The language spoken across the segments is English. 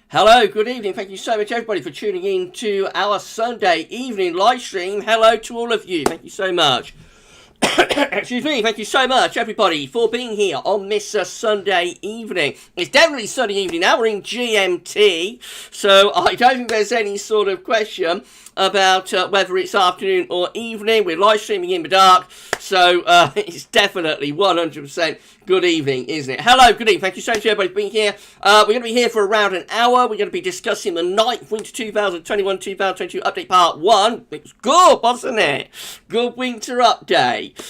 Hello, good evening. Thank you so much, everybody, for tuning in to our Sunday evening live stream. Hello to all of you. Thank you so much. Excuse me. Thank you so much, everybody, for being here on this Sunday evening. It's definitely Sunday evening now. We're in GMT, so I don't think there's any sort of question about whether it's afternoon or evening. We're live streaming in the dark, so it's definitely 100% good evening, isn't it? Hello, good evening. Thank you so much, everybody, for being here. We're going to be here for around an hour. We're going to be discussing the 9th Winter 2021-2022 Update Part 1. It was good, wasn't it? Good winter update.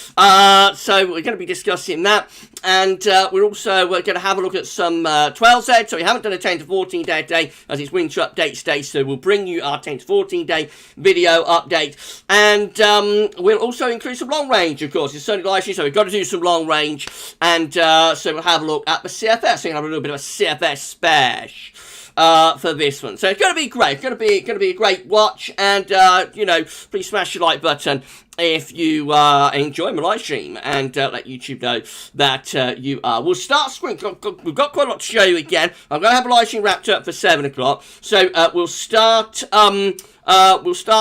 So we're going to be discussing that. And we're also going to have a look at some 12Z. So we haven't done a 10 to 14 day today, as it's winter updates day. So we'll bring you our 10 to 14 day video update. And we'll also include some long range, of course. It's Sunday live stream, so we've got to do some long range. And so we'll have a look at the CFS. So we'll have a little bit of a CFS special for this one. So it's going to be great. It's going to be a great watch. And please smash the like button if you enjoy my live stream, and let YouTube know that you are. We'll start screen. We've got quite a lot to show you again. I'm going to have a live stream wrapped up for 7 o'clock. So we'll start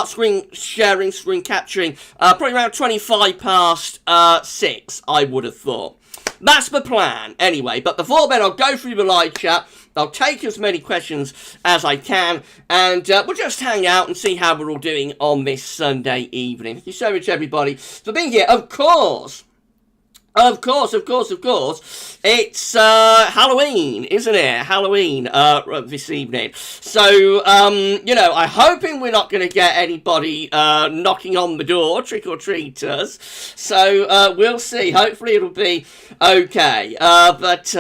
screen sharing, screen capturing, probably around 25 past 6, I would have thought. That's the plan, anyway. But before then, I'll go through the live chat. I'll take as many questions as I can, and we'll just hang out and see how we're all doing on this Sunday evening. Thank you so much, everybody, for being here. Of course, it's Halloween, isn't it? Halloween this evening. So, I'm hoping we're not going to get anybody knocking on the door, trick-or-treaters. So, we'll see. Hopefully it'll be okay. But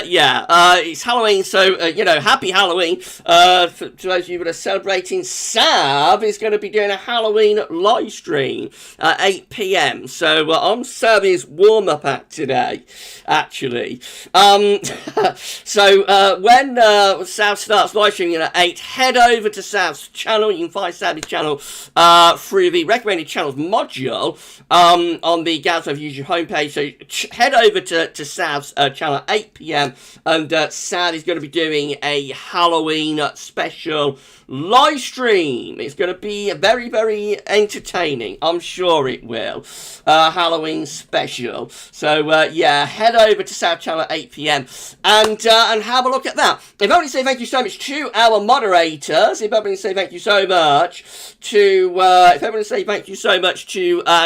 yeah, it's Halloween, so, happy Halloween. For those of you that are celebrating, Sav is going to be doing a Halloween live stream at 8 p.m. So, on Sav's warm-up act today, actually. So when Sav starts live streaming at 8, head over to Sav's channel. You can find Sav's channel through the recommended channels module on the GavsWeatherVids YouTube homepage. So head over to Sav's channel at 8 p.m. and Sav is going to be doing a Halloween special live stream. It's going to be very, very entertaining. I'm sure it will. Halloween special. So, yeah, head over to South Channel at 8 p.m. and have a look at that. If I want to say thank you so much to our moderators, if I want to say thank you so much to,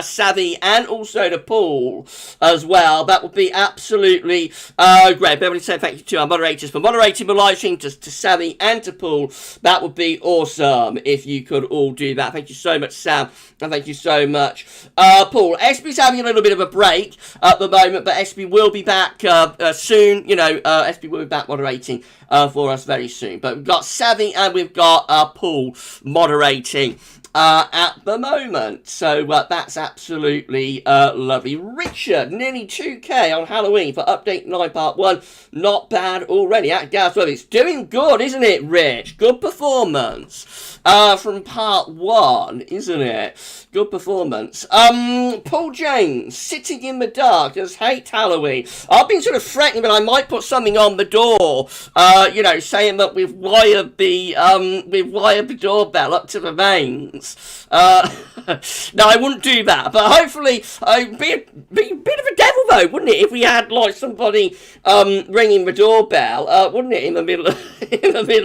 Savvy and also to Paul as well, that would be absolutely great. If I want to say thank you to our moderators for moderating the live stream, to Savvy and to Paul, that would be awesome if you could all do that. Thank you so much, Sam, and thank you so much, Paul. SB's having a little bit of a break at the moment, but SB will be back soon. SB will be back moderating for us very soon. But we've got Savvy and we've got Paul moderating at the moment. So that's absolutely lovely. Richard, nearly 2k on Halloween for Update 9 Part 1. Not bad already at GavsWeatherVids. It's doing good, isn't it, Rich? Good performance from Part 1, isn't it? Good performance. Paul James, sitting in the dark, just hate Halloween. I've been sort of threatening that I might put something on the door, saying that we've wired the doorbell up to the mains. No, I wouldn't do that, but hopefully, be a bit of a devil though, wouldn't it, if we had like somebody ringing the doorbell, wouldn't it, in the middle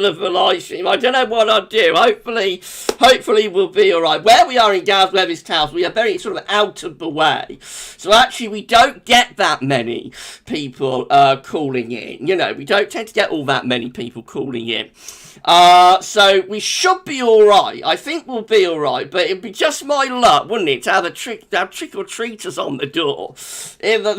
of the live stream? I don't know what I'd do. Hopefully we'll be all right. Where we are in GavsWeatherVids house, we are very sort of out of the way, so actually we don't get that many people calling in. We don't tend to get all that many people calling in. So we should be alright. I think we'll be alright, but it'd be just my luck, wouldn't it, to have trick-or-treaters on the door in the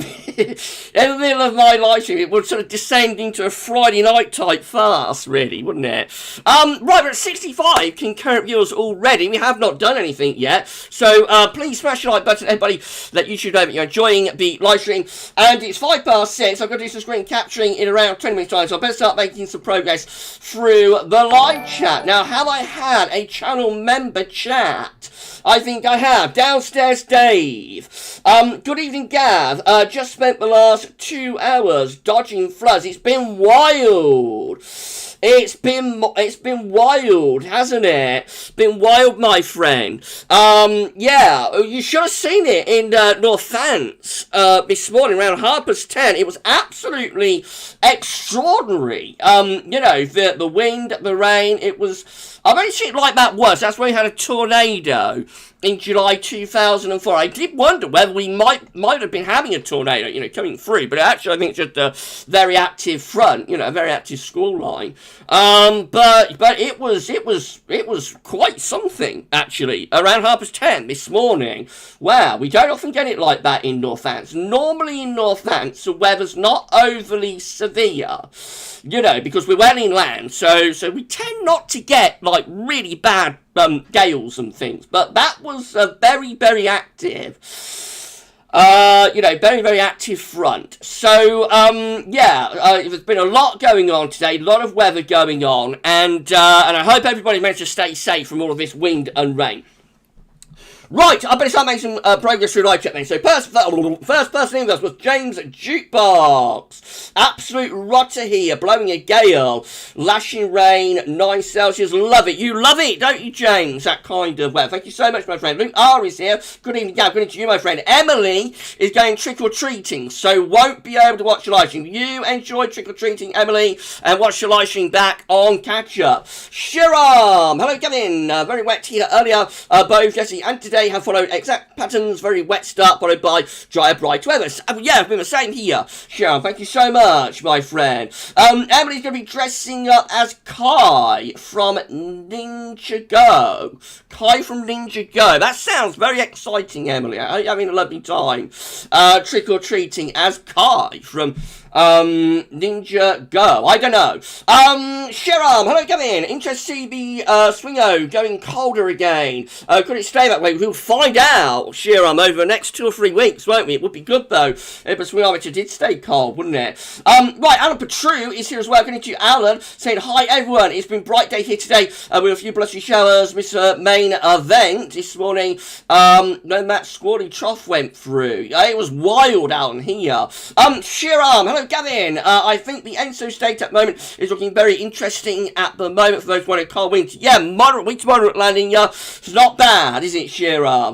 middle of my live stream. It would sort of descend into a Friday night type farce, really, wouldn't it? Right, we're at 65 concurrent viewers already. We have not done anything yet, so please smash the like button, everybody. Let YouTube know that you're enjoying the live stream. And it's 5 past 6. I've got to do some screen capturing in around 20 minutes time, so I better start making some progress through the live chat. Now, have I had a channel member chat? I think I have. Downstairs Dave. Good evening, Gav. Just spent the last 2 hours dodging floods. It's been wild. It's been wild, hasn't it? It's been wild, my friend. Yeah, you should have seen it in Northants this morning around 10:30. It was absolutely extraordinary. You know, the wind, the rain. It was. I've only seen it like that once. That's when we had a tornado in July 2004. I did wonder whether we might have been having a tornado, you know, coming through, but actually I think it's just a very active front, you know, a very active squall line. But it was quite something, actually, around 10:30 this morning. Wow, we don't often get it like that in Northants. Normally in Northants, the weather's not overly severe, you know, because we're well inland, so we tend not to get, like, really bad gales and things, but that was a very, very active, you know, very, very active front. So, yeah, there's been a lot going on today, a lot of weather going on, and I hope everybody managed to stay safe from all of this wind and rain. Right, I better start making some progress through live chat then. So first person in with us was James Jukebox. Absolute rotter here, blowing a gale, lashing rain, 9 Celsius. Love it. You love it, don't you, James? That kind of weather. Thank you so much, my friend. Luke R is here. Good evening, Gav. Good evening to you, my friend. Emily is going trick-or-treating, so won't be able to watch the live stream. You enjoy trick-or-treating, Emily, and watch the live stream back on catch-up. Shiram. Hello, Gavin. Very wet here earlier. Both Jesse and today have followed exact patterns, very wet start, followed by drier, bright weather. Yeah, it's been the same here. Sharon, thank you so much, my friend. Emily's going to be dressing up as Kai from Ninja Go. Kai from Ninja Go. That sounds very exciting, Emily. I hope you're having a lovely time. Trick-or-treating as Kai from Ninja Go. I don't know. Shiram, hello, Gavin. Interested to see the Swingo going colder again. Could it stay that way? We'll find out, Shiram, over the next 2 or 3 weeks, won't we? It would be good, though, if the swingometer did stay cold, wouldn't it? Right, Alan Petru is here as well. Going to Alan, saying, hi, everyone. It's been a bright day here today with a few blushy showers. This main event this morning, no, that squally trough went through. It was wild out in here. Shiram, hello, Gavin. I think the ENSO state at the moment is looking very interesting at the moment for those wanting cold winter. Yeah, moderate landing. It's not bad, is it, Shiram?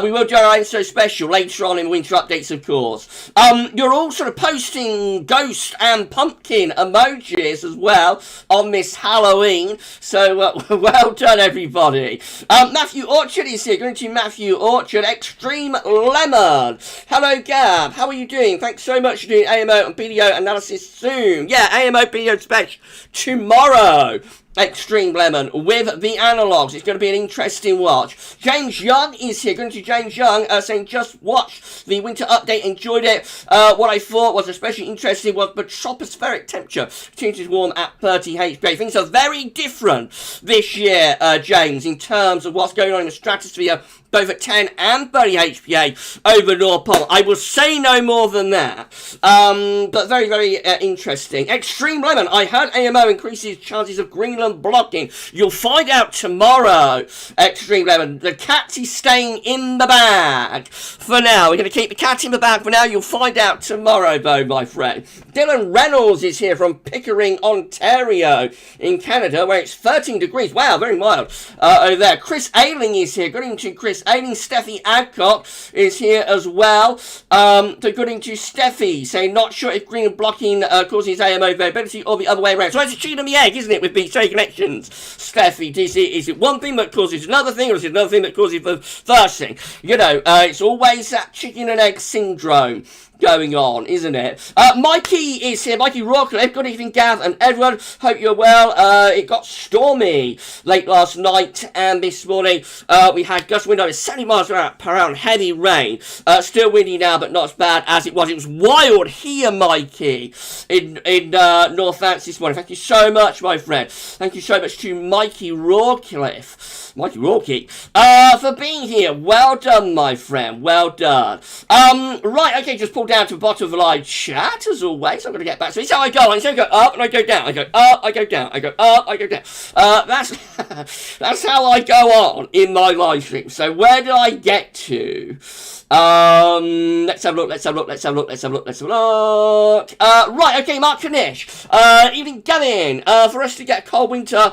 We will do our ENSO special later on in winter updates, of course. You're all sort of posting ghost and pumpkin emojis as well on this Halloween. So, well done, everybody. Matthew Orchard is here. Going to Matthew Orchard. Extreme Lemon. Hello, Gav. How are you doing? Thanks so much for doing AMO and video analysis soon. Yeah, AMO video special tomorrow. Extreme Lemon with the analogues. It's going to be an interesting watch. James Young is here. Going to James Young saying just watch the winter update. Enjoyed it. What I thought was especially interesting was the tropospheric temperature continues to warm at 30 HPA. Things are very different this year, James, in terms of what's going on in the stratosphere, both at 10 and 30 HPA over North Pole. I will say no more than that. But very, very interesting. Extreme Lemon. I heard AMO increases chances of Greenland blocking. You'll find out tomorrow, Extreme Lemon. The cat is staying in the bag for now. We're going to keep the cat in the bag for now. You'll find out tomorrow, though, my friend. Dylan Reynolds is here from Pickering, Ontario, in Canada, where it's 13 degrees. Wow, very mild over there. Chris Ailing is here. Good evening to Chris Ailing. Steffi Adcock is here as well. So good evening to Steffi, saying not sure if Greenland blocking causes AMO variability or the other way around. So it's a chicken and the egg, isn't it, with BT connections? Steffi, is it one thing that causes another thing, or is it another thing that causes the first thing? You know, it's always that chicken and egg syndrome going on, isn't it? Mikey is here. Mikey Rawcliffe. Good evening, Gav and everyone. Hope you're well. It got stormy late last night and this morning. We had gust wind over 70 miles per hour, heavy rain. Still windy now, but not as bad as it was. It was wild here, Mikey, in Northants this morning. Thank you so much, my friend. Thank you so much to Mikey Rawcliffe. Mikey Rawcliffe. For being here. Well done, my friend. Well done. Right, okay, just pulled down to the bottom of the live chat as always. I'm going to get back to this. How I go. I go up and I go down. I go up, I go down. I go up, I go down. That's how I go on in my live stream. So where did I get to? Let's have a look. Right, okay, Mark Kanish. Evening, Gavin. For us to get a cold winter,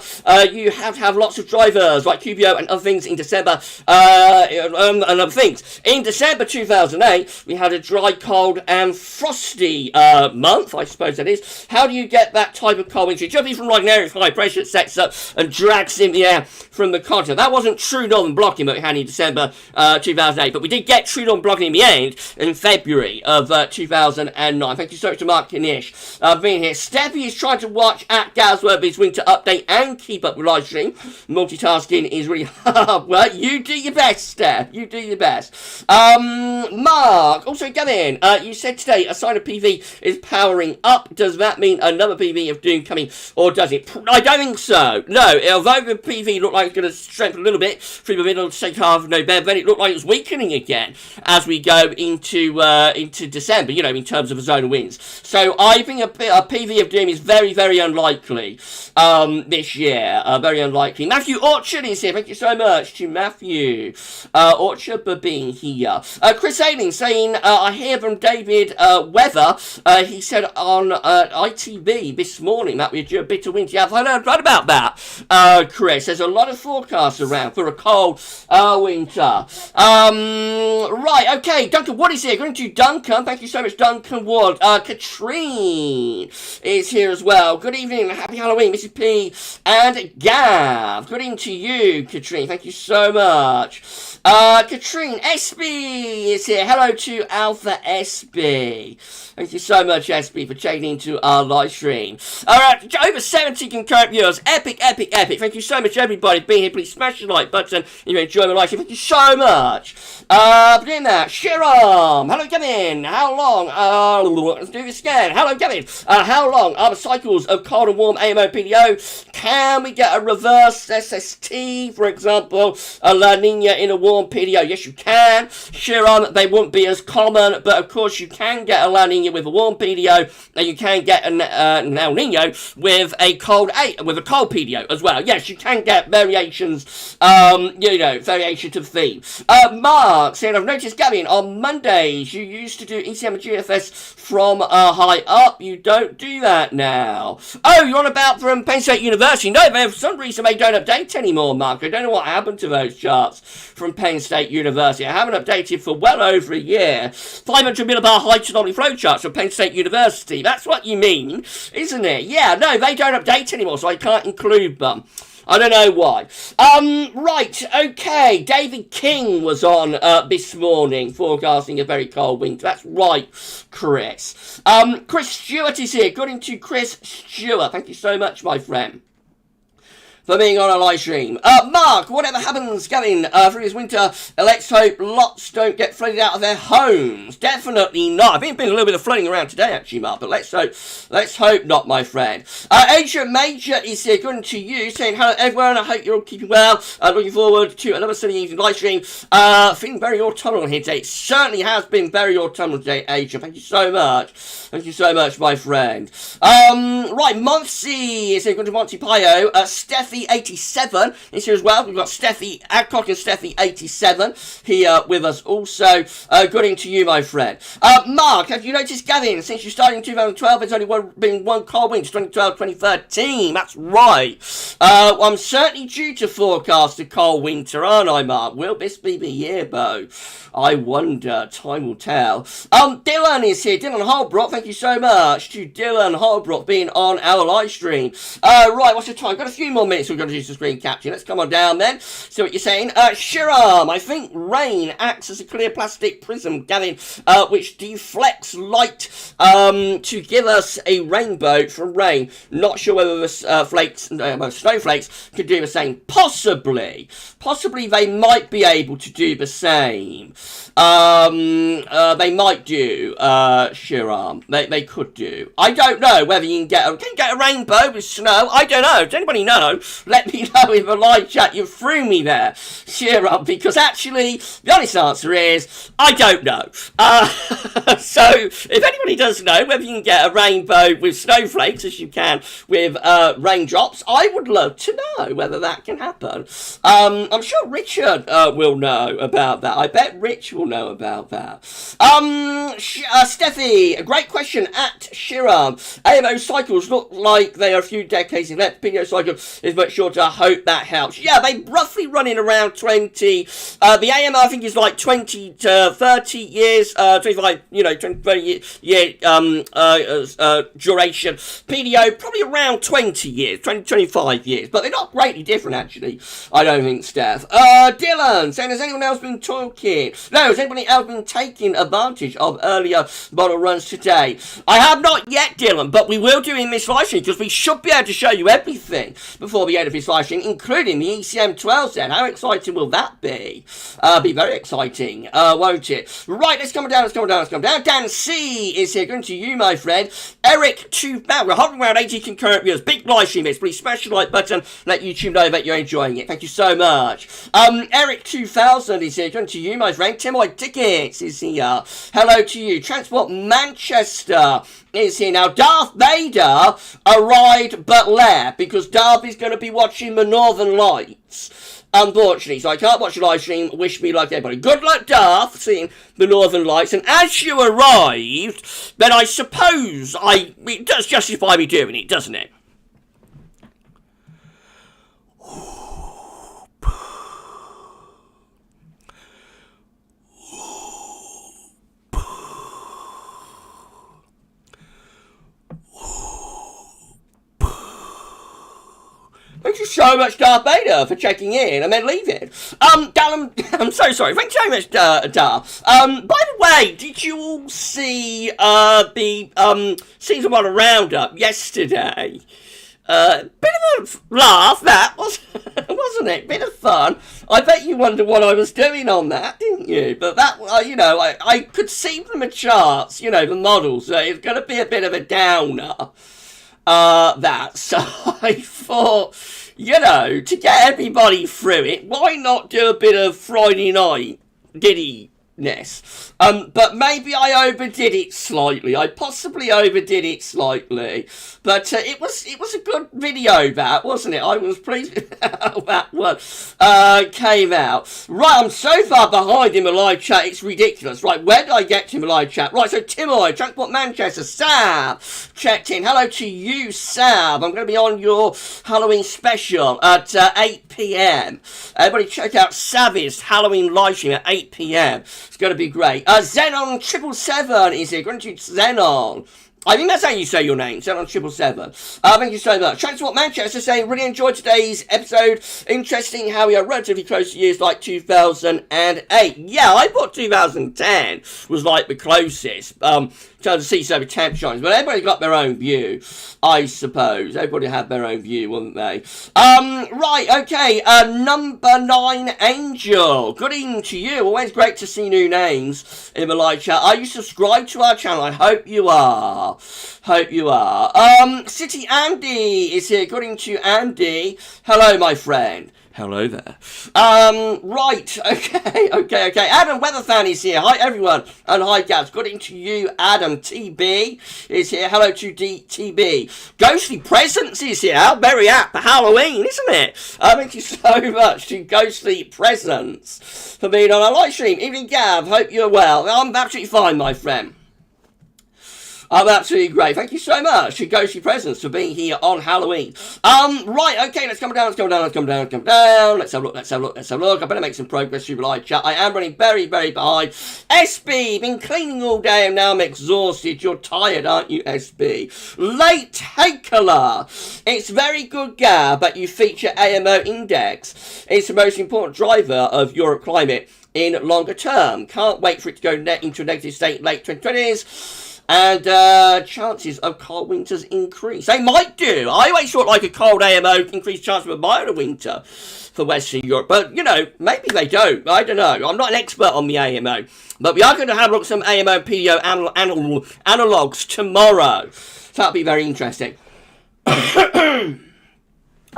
you have to have lots of drivers like QBO and other things in December. And other things. In December 2008, we had a dry, cold, and frosty month, I suppose that is. How do you get that type of cold winter? Jumping from like an area of high pressure sets up and drags in the air from the continent. That wasn't true northern blocking that we had in December 2008, but we did get true northern blocking in the end in February of 2009. Thank you so much to Mark Kanish being here. Steffi is trying to watch at GavsWeatherVids Winter Update and keep up with live stream. Multitasking is really hard work. You do your best, Steph. You do your best. Mark, also Gavin, you said today a sign of PV is powering up. Does that mean another PV of Doom coming, or does it? I don't think so. No, although the PV looked like it's going to strengthen a little bit through the middle of the second half of November, then it looked like it was weakening again as we go into December, you know, in terms of the zone of winds. So I think a PV of Doom is very, very unlikely this year. Very unlikely. Matthew Orchard is here. Thank you so much to Matthew Orchard for being here. Chris Ailing saying, I hear from David Weather. He said on ITV this morning that we're due a bit of wind. Yeah, I've heard right about that, Chris. There's a lot of forecasts around for a cold winter. Right, okay, Duncan Wood is here. Going to Duncan. Thank you so much, Duncan Wood. Katrine is here as well. Good evening. Happy Halloween, Mrs. P and Gav. Good evening to you, Katrine. Thank you so much. Katrine SB is here. Hello to Alpha SB. Thank you so much, SB, for checking into our live stream. Alright, over 70 concurrent viewers. Epic. Thank you so much, everybody, for being here. Please smash the like button if you enjoy my live stream. Thank you so much. Doing that. Shiram. Hello, Gavin. How long? Let's do this again. Hello, Gavin. How long are the cycles of cold and warm AMO PDO? Can we get a reverse SST, for example, a La Nina in a warm PDO? Yes, you can. Shiram, they wouldn't be as common, but of course you can get a La Nina with a warm PDO, and you can get an El Nino with a cold PDO as well. Yes, you can get variations, variation to the theme. Mark saying, I've noticed, Gavin, on Mondays you used to do ECM and GFS from high up. You don't do that now. Oh, you're on about from Penn State University? No, for some reason they don't update anymore, Mark. I don't know what happened to those charts from Penn State University. I haven't updated for well over a year. 500 millibar high tsunami flow charts from Penn State University. That's what you mean, isn't it? Yeah, no, they don't update anymore, so I can't include them. I don't know why. Right, okay. David King was on this morning, forecasting a very cold winter. That's right, Chris. Chris Stewart is here. Good into Chris Stewart. Thank you so much, my friend, for being on a live stream. Mark, whatever happens, Gavin, through this winter, let's hope lots don't get flooded out of their homes. Definitely not. I think there's been a little bit of flooding around today, actually, Mark, but let's hope not, my friend. Asia Major is here, good to you, saying, hello, everyone, I hope you're all keeping well. Looking forward to another sunny evening live stream. Feeling very autumnal here today. It certainly has been very autumnal today, Asia. Thank you so much. Thank you so much, my friend. Right, Monty is here, good to Monty Pio. Steffi 87 is here as well. We've got Steffi Adcock and Steffi 87 here with us also. Good evening to you, my friend. Mark, have you noticed, Gavin, since you started in 2012, there's only been one cold winter, 2012, 2013. That's right. I'm certainly due to forecast a cold winter, aren't I, Mark? Will this be the year, Bo? I wonder. Time will tell. Dylan is here. Dylan Holbrook, thank you so much to Dylan Holbrook being on our live stream. Right, what's the time? Got a few more minutes. We're going to do some screen capture. Let's come on down then. See what you're saying. Shiram, I think rain acts as a clear plastic prism, Gavin, which deflects light to give us a rainbow from rain. Not sure whether the snowflakes could do the same. Possibly they might be able to do the same. They might do, Shiram. They could do. I don't know whether you can get a rainbow with snow. I don't know. Does anybody know? let me know in the live chat. You threw me there, Shira, because actually, the honest answer is, I don't know. So, if anybody does know whether you can get a rainbow with snowflakes, as you can with raindrops, I would love to know whether that can happen. I'm sure Richard will know about that. I bet Rich will know about that. Steffi, a great question at Shiram. AMO cycles look like they are a few decades left. Video cycle is much shorter. I hope that helps. Yeah, they roughly running around 20. The AMO, I think, is like 20 to 30 years, 25, 20, 30 year duration. PDO, probably around 20 years, 20, 25 years. But they're not greatly different, actually, I don't think, Steph. Dylan, saying, has anyone else been talking? No, has anybody else been taking advantage of earlier model runs today? I have not yet, Dylan, but we will do in this live stream, because we should be able to show you everything before the end of this live stream, including the ECM 12 then. How exciting will that be? Be very exciting, won't it? Right, let's come down. Dan C is here. Going to you, my friend. Eric 2000. We're hovering around 80 concurrent viewers. Big live stream. Please smash the like button. Let YouTube know that you're enjoying it. Thank you so much. Eric 2000 is here. Going to you, my friend. Tim White Tickets is here. Hello to you. Transport Manchester is here. Now, Darth Vader arrived but left because Darth is going to be watching the Northern Lights, unfortunately. So I can't watch the live stream. Wish me luck, everybody. Good luck, Darth, seeing the Northern Lights. And as you arrived, then I suppose it does justify me doing it, doesn't it? Thank you so much, Darth Vader, for checking in and then leaving. Dallum, I'm so sorry. Thank you so much, Darth. By the way, did you all see the Season 1 Roundup yesterday? Bit of a laugh, that was, wasn't it? Bit of fun. I bet you wondered what I was doing on that, didn't you? But that, I could see from the charts, the models, that it's going to be a bit of a downer. So I thought, to get everybody through it, why not do a bit of Friday night diddy-ness? But maybe I overdid it slightly. I possibly overdid it slightly. But it was a good video, that, wasn't it? I was pleased with how that one came out. Right, I'm so far behind in the live chat, it's ridiculous. Right, where did I get to in the live chat? Right, so Timoy, Transport Manchester, Sam, checked in. Hello to you, Sam. I'm going to be on your Halloween special at 8 p.m. Everybody check out Savvy's Halloween live stream at 8 p.m. It's going to be great. Xenon 777 is here. Going to Xenon. I think that's how you say your name, Xenon 777. Thank you so much. Transport Manchester saying, really enjoyed today's episode. Interesting how we are relatively close to years like 2008. Yeah, I thought 2010 was like the closest. To see so the temp shines, but everybody got their own view, I suppose. Everybody had their own view, wouldn't they? Right, okay. Number 9 Angel. Good evening to you. Always great to see new names in the live chat. Are you subscribed to our channel? I hope you are. City Andy is here. Good evening to Andy. Hello, my friend. Hello there. Right, okay. Adam Weatherfan is here. Hi, everyone. And hi, Gavs. Good evening to you, Adam. TB is here. Hello to TB. Ghostly Presents is here. How very apt for Halloween, isn't it? Thank you so much to Ghostly Presents for being on our live stream. Evening, Gav. Hope you're well. I'm absolutely fine, my friend. I'm absolutely great. Thank you so much to Ghostly Presents for being here on Halloween. Right, okay, let's come down. Let's have a look. I better make some progress through the live chat. I am running very, very behind. SB, been cleaning all day and now I'm exhausted. You're tired, aren't you, SB? Late Takeola. It's very good, Gav, but you feature AMO Index. It's the most important driver of Europe climate in longer term. Can't wait for it to go into a negative state late 2020s. And chances of cold winters increase. They might do. I always thought like a cold AMO increased chance of a milder winter for Western Europe. But, maybe they don't. I don't know. I'm not an expert on the AMO. But we are going to have a look at some AMO and PDO analogues tomorrow. So that'll be very interesting.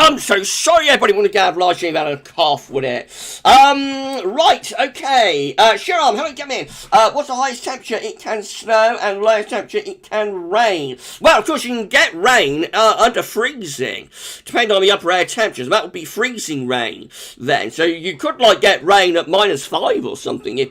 I'm so sorry, everybody. Want to go have live stream about a cough with it. Right, okay. Shiram, hello, come in. What's the highest temperature it can snow and lowest temperature it can rain? Well, of course, you can get rain under freezing, depending on the upper air temperatures. That would be freezing rain then. So you could, like, get rain at -5 or something if,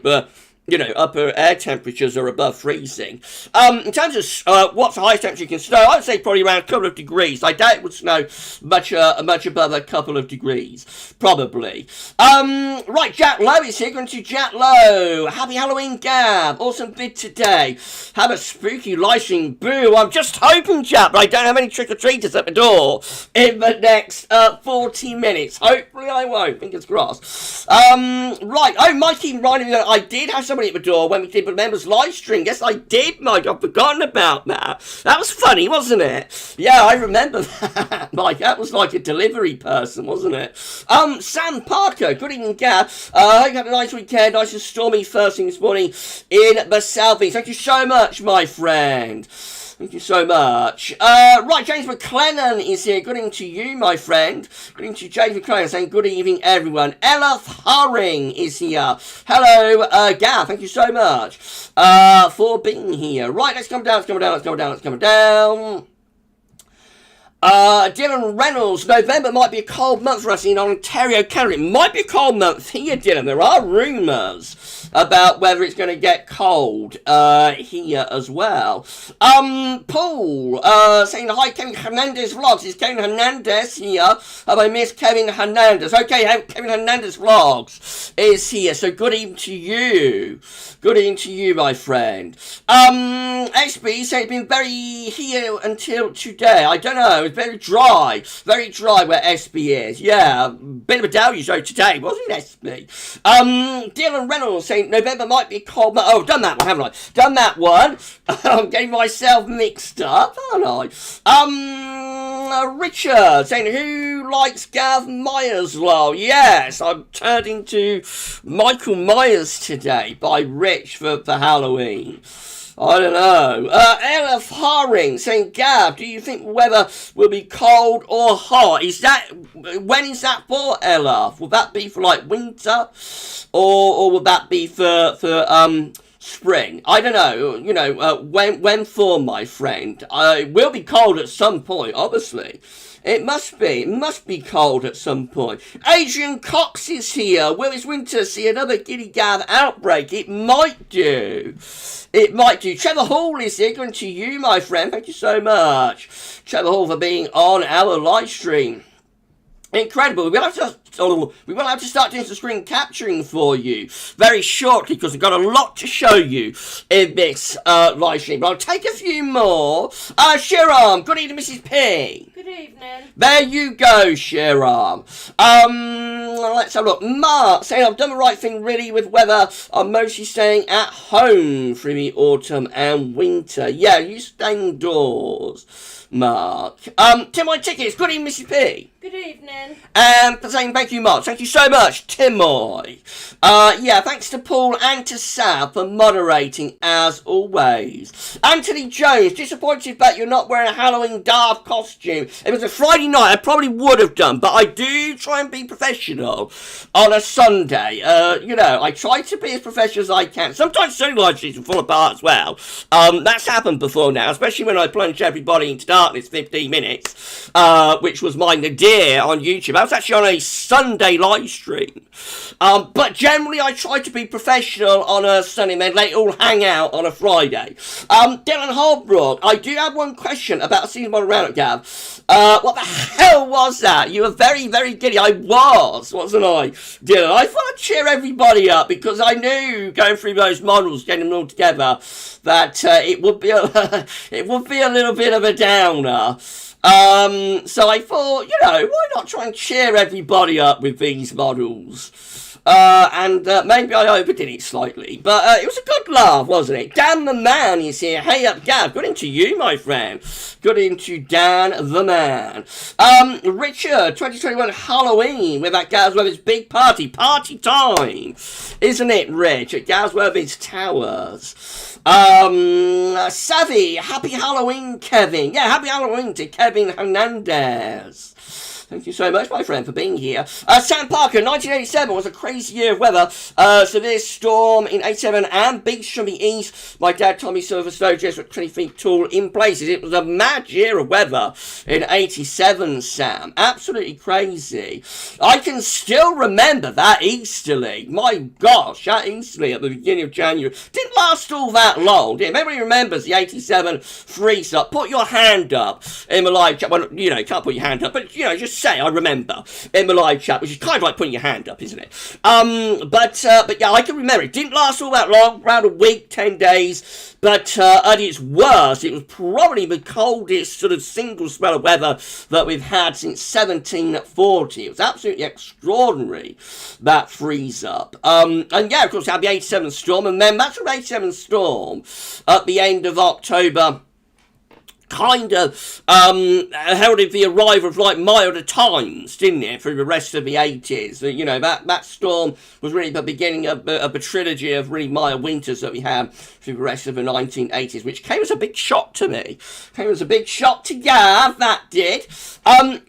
you know, upper air temperatures are above freezing. In terms of what's the highest temperature you can snow, I'd say probably around a couple of degrees. I doubt it would snow much above a couple of degrees, probably. Right, Jack Lowe is here. Going to Jack Lowe. Happy Halloween, Gav. Awesome vid today. Have a spooky live stream. Boo. I'm just hoping, Jack, but I don't have any trick-or-treaters at the door in the next 40 minutes. Hopefully I won't. Fingers crossed. Right. Oh, Mikey reminded me that I did have some at the door when we did the members live stream. Yes, I did, Mike. I've forgotten about that. That was funny, wasn't it? Yeah, I remember that, Mike. That was like a delivery person, wasn't it? Sam Parker. Good evening, Gav. Hope you had a nice weekend. Nice and stormy first thing this morning in the southeast. Thank you so much, my friend. Thank you so much. Right, James McLennan is here. Good evening to you, my friend. Good evening to James McLennan saying good evening, everyone. Ella Haring is here. Hello, Gav. Thank you so much for being here. Right, let's come down. Dylan Reynolds, November might be a cold month for us in Ontario, Canada. It might be a cold month here, Dylan. There are rumours about whether it's going to get cold here as well. Paul saying hi, Kevin Hernandez Vlogs. Is Kevin Hernandez here? Have I missed Kevin Hernandez? Okay, Kevin Hernandez Vlogs is here. So good evening to you. Good evening to you, my friend. XB saying it's been very here until today. I don't know. It's very dry where SB is. Yeah, bit of a downy show today, wasn't it, SB? Dylan Reynolds saying November might be a cold month. Oh, done that one, haven't I? Done that one. I'm getting myself mixed up, aren't I? Richard saying, who likes Gav Myers, lol? Yes, I'm turned into Michael Myers today by Rich for Halloween. I don't know. LF Haring saying, Gav, do you think the weather will be cold or hot? When is that for, LF? Will that be for, like, winter? Or will that be for spring? I don't know. You know, when for, my friend? It will be cold at some point, obviously. It must be cold at some point. Adrian Cox is here. Will this winter see another Giddy Gav outbreak? It might do. It might do. Trevor Hall is here. Going to you, my friend. Thank you so much, Trevor Hall, for being on our live stream. Incredible. We will have to start doing some screen capturing for you very shortly because we've got a lot to show you in this live stream. But I'll take a few more. Shiram, good evening, Mrs. P. Good evening. There you go, Shiram. Let's have a look. Mark saying I've done the right thing really with weather. I'm mostly staying at home through the autumn and winter. Yeah, you stay indoors, Mark. Timoy Tickets, good evening, Mrs. P. Good evening. And saying thank you, Mark. Thank you so much, Timoy. Yeah, thanks to Paul and to Sab for moderating as always. Anthony Jones, disappointed that you're not wearing a Halloween Darth costume. If it was a Friday night, I probably would have done, but I do try and be professional on a Sunday. You know, I try to be as professional as I can. Sometimes Sunday live streams fall apart as well. That's happened before now, especially when I plunged everybody into darkness 15 minutes, which was my nadir on YouTube. I was actually on a Sunday live stream. But generally I try to be professional on a Sunday and then let it all hang out on a Friday. Dylan Holbrook, I do have one question about a season model roundup, Gav. What the hell was that? You were very, very giddy. I was, wasn't I, Dylan? I thought I'd cheer everybody up because I knew going through those models, getting them all together, that it would be a little bit of a downer. So I thought, you know, why not try and cheer everybody up with these models? Maybe I overdid it slightly, but it was a good laugh, wasn't it? Dan the Man is here. Hey up, Gav. Good into you, my friend. Good into Dan the Man. Richard, 2021 Halloween with that GavsWeatherVids big party. Party time, isn't it, Rich? At GavsWeatherVids Towers. Savvy, happy Halloween, Kevin. Yeah, happy Halloween to Kevin Hernandez. Thank you so much, my friend, for being here. Sam Parker, 1987 was a crazy year of weather. Severe storm in 87 and beach from the east. My dad, Tommy Silver Snow, just with 20 feet tall in places. It was a mad year of weather in 87, Sam. Absolutely crazy. I can still remember that easterly. My gosh, that easterly at the beginning of January. Didn't last all that long, did it? Everybody remembers the 87 freeze-up. Put your hand up in my live chat. Well, you know, you can't put your hand up, but, you know, just say, I remember, in my live chat, which is kind of like putting your hand up, isn't it? But yeah, I can remember it. Didn't last all that long, around a week, 10 days, but at its worst, it was probably the coldest sort of single spell of weather that we've had since 1740. It was absolutely extraordinary, that freeze-up. And yeah, of course, we had the 87 storm, and then that's from 87 storm at the end of October kind of heralded the arrival of like milder times, didn't it, through the rest of the 80s. You know, that storm was really the beginning of a trilogy of really mild winters that we had through the rest of the 1980s, which came as a big shock to me. Came as a big shock to Gav, that did.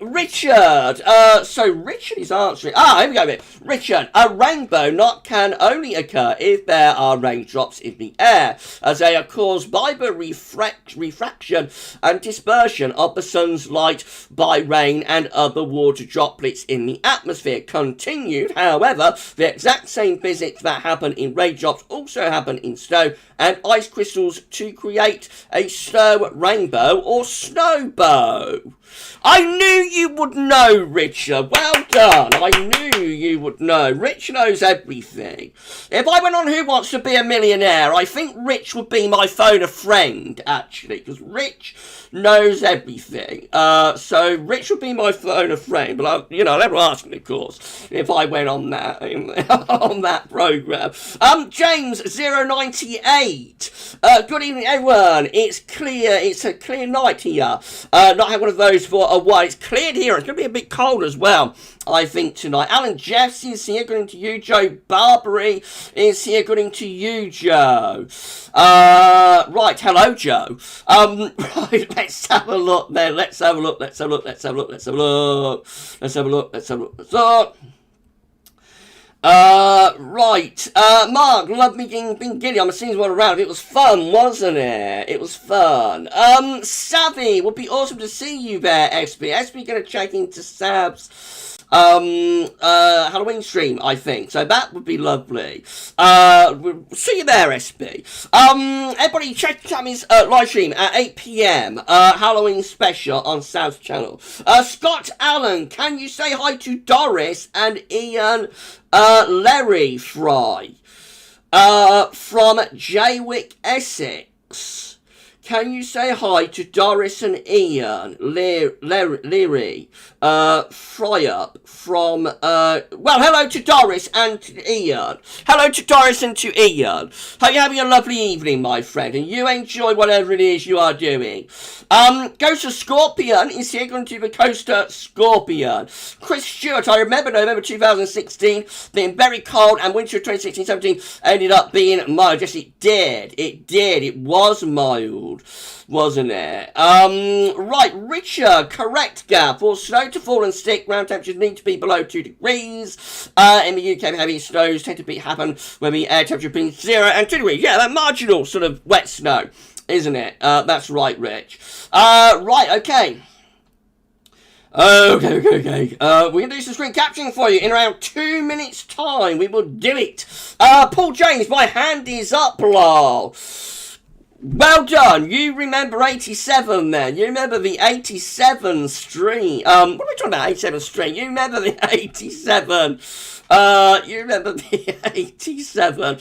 Richard, so Richard is answering. Here we go. Richard, a rainbow can only occur if there are raindrops in the air, as they are caused by the refraction and dispersion of the sun's light by rain and other water droplets in the atmosphere. Continued, however, the exact same physics that happen in raindrops also happen in snow and ice crystals to create a snow rainbow or snowbow. I knew you would know, Richard. Well done. I knew you would know. Rich knows everything. If I went on Who Wants to Be a Millionaire, I think Rich would be my phone a friend, actually, because Rich knows everything. So Rich would be my phone a friend, but I'll never ask him, of course, if I went on that on that program. James 098. Good evening, everyone. It's clear. It's a clear night here. Not had one of those for a while. It's cleared here. It's going to be a bit cold as well, I think, tonight. Alan Jeffs is here. Good evening to you. Joe Barbary is here. Good evening to you, Joe. Right. Hello, Joe. Right. Let's have a look then. Let's have a look. Right. Mark, love me being giddy. I'm a seeing one around. It was fun, wasn't it? It was fun. Savvy, would be awesome to see you there, SB. SB gonna check into Sav's Halloween stream, I think. So that would be lovely. We'll see you there, SB. Everybody check out his live stream at 8 PM. Halloween special on South Channel. Scott Allen, can you say hi to Doris and Ian Larry Fry from Jaywick, Essex? Can you say hi to Doris and Ian Leary Fry-up from, well, hello to Doris and to Ian. Hello to Doris and to Ian. Hope you're having a lovely evening, my friend, and you enjoy whatever it is you are doing. Ghost of Scorpion is here, going to the Coaster Scorpion. Chris Stewart, I remember November 2016 being very cold, and winter of 2016-17 ended up being mild. Yes, it did. It was mild, wasn't it? Right, Richard, correct, Gav. For snow to fall and stick, ground temperatures need to be below 2 degrees. In the UK, heavy snows tend to happen when the air temperature between 0 and 2 degrees. Yeah, that marginal sort of wet snow, isn't it? That's right, Rich. Right, okay. Okay. We're going to do some screen capturing for you in around 2 minutes' time. We will do it. Paul James, my hand is up, lol. Well done. You remember 87 then. You remember the 87 stream. What are we talking about, 87 stream? You remember the 87. You remember the 87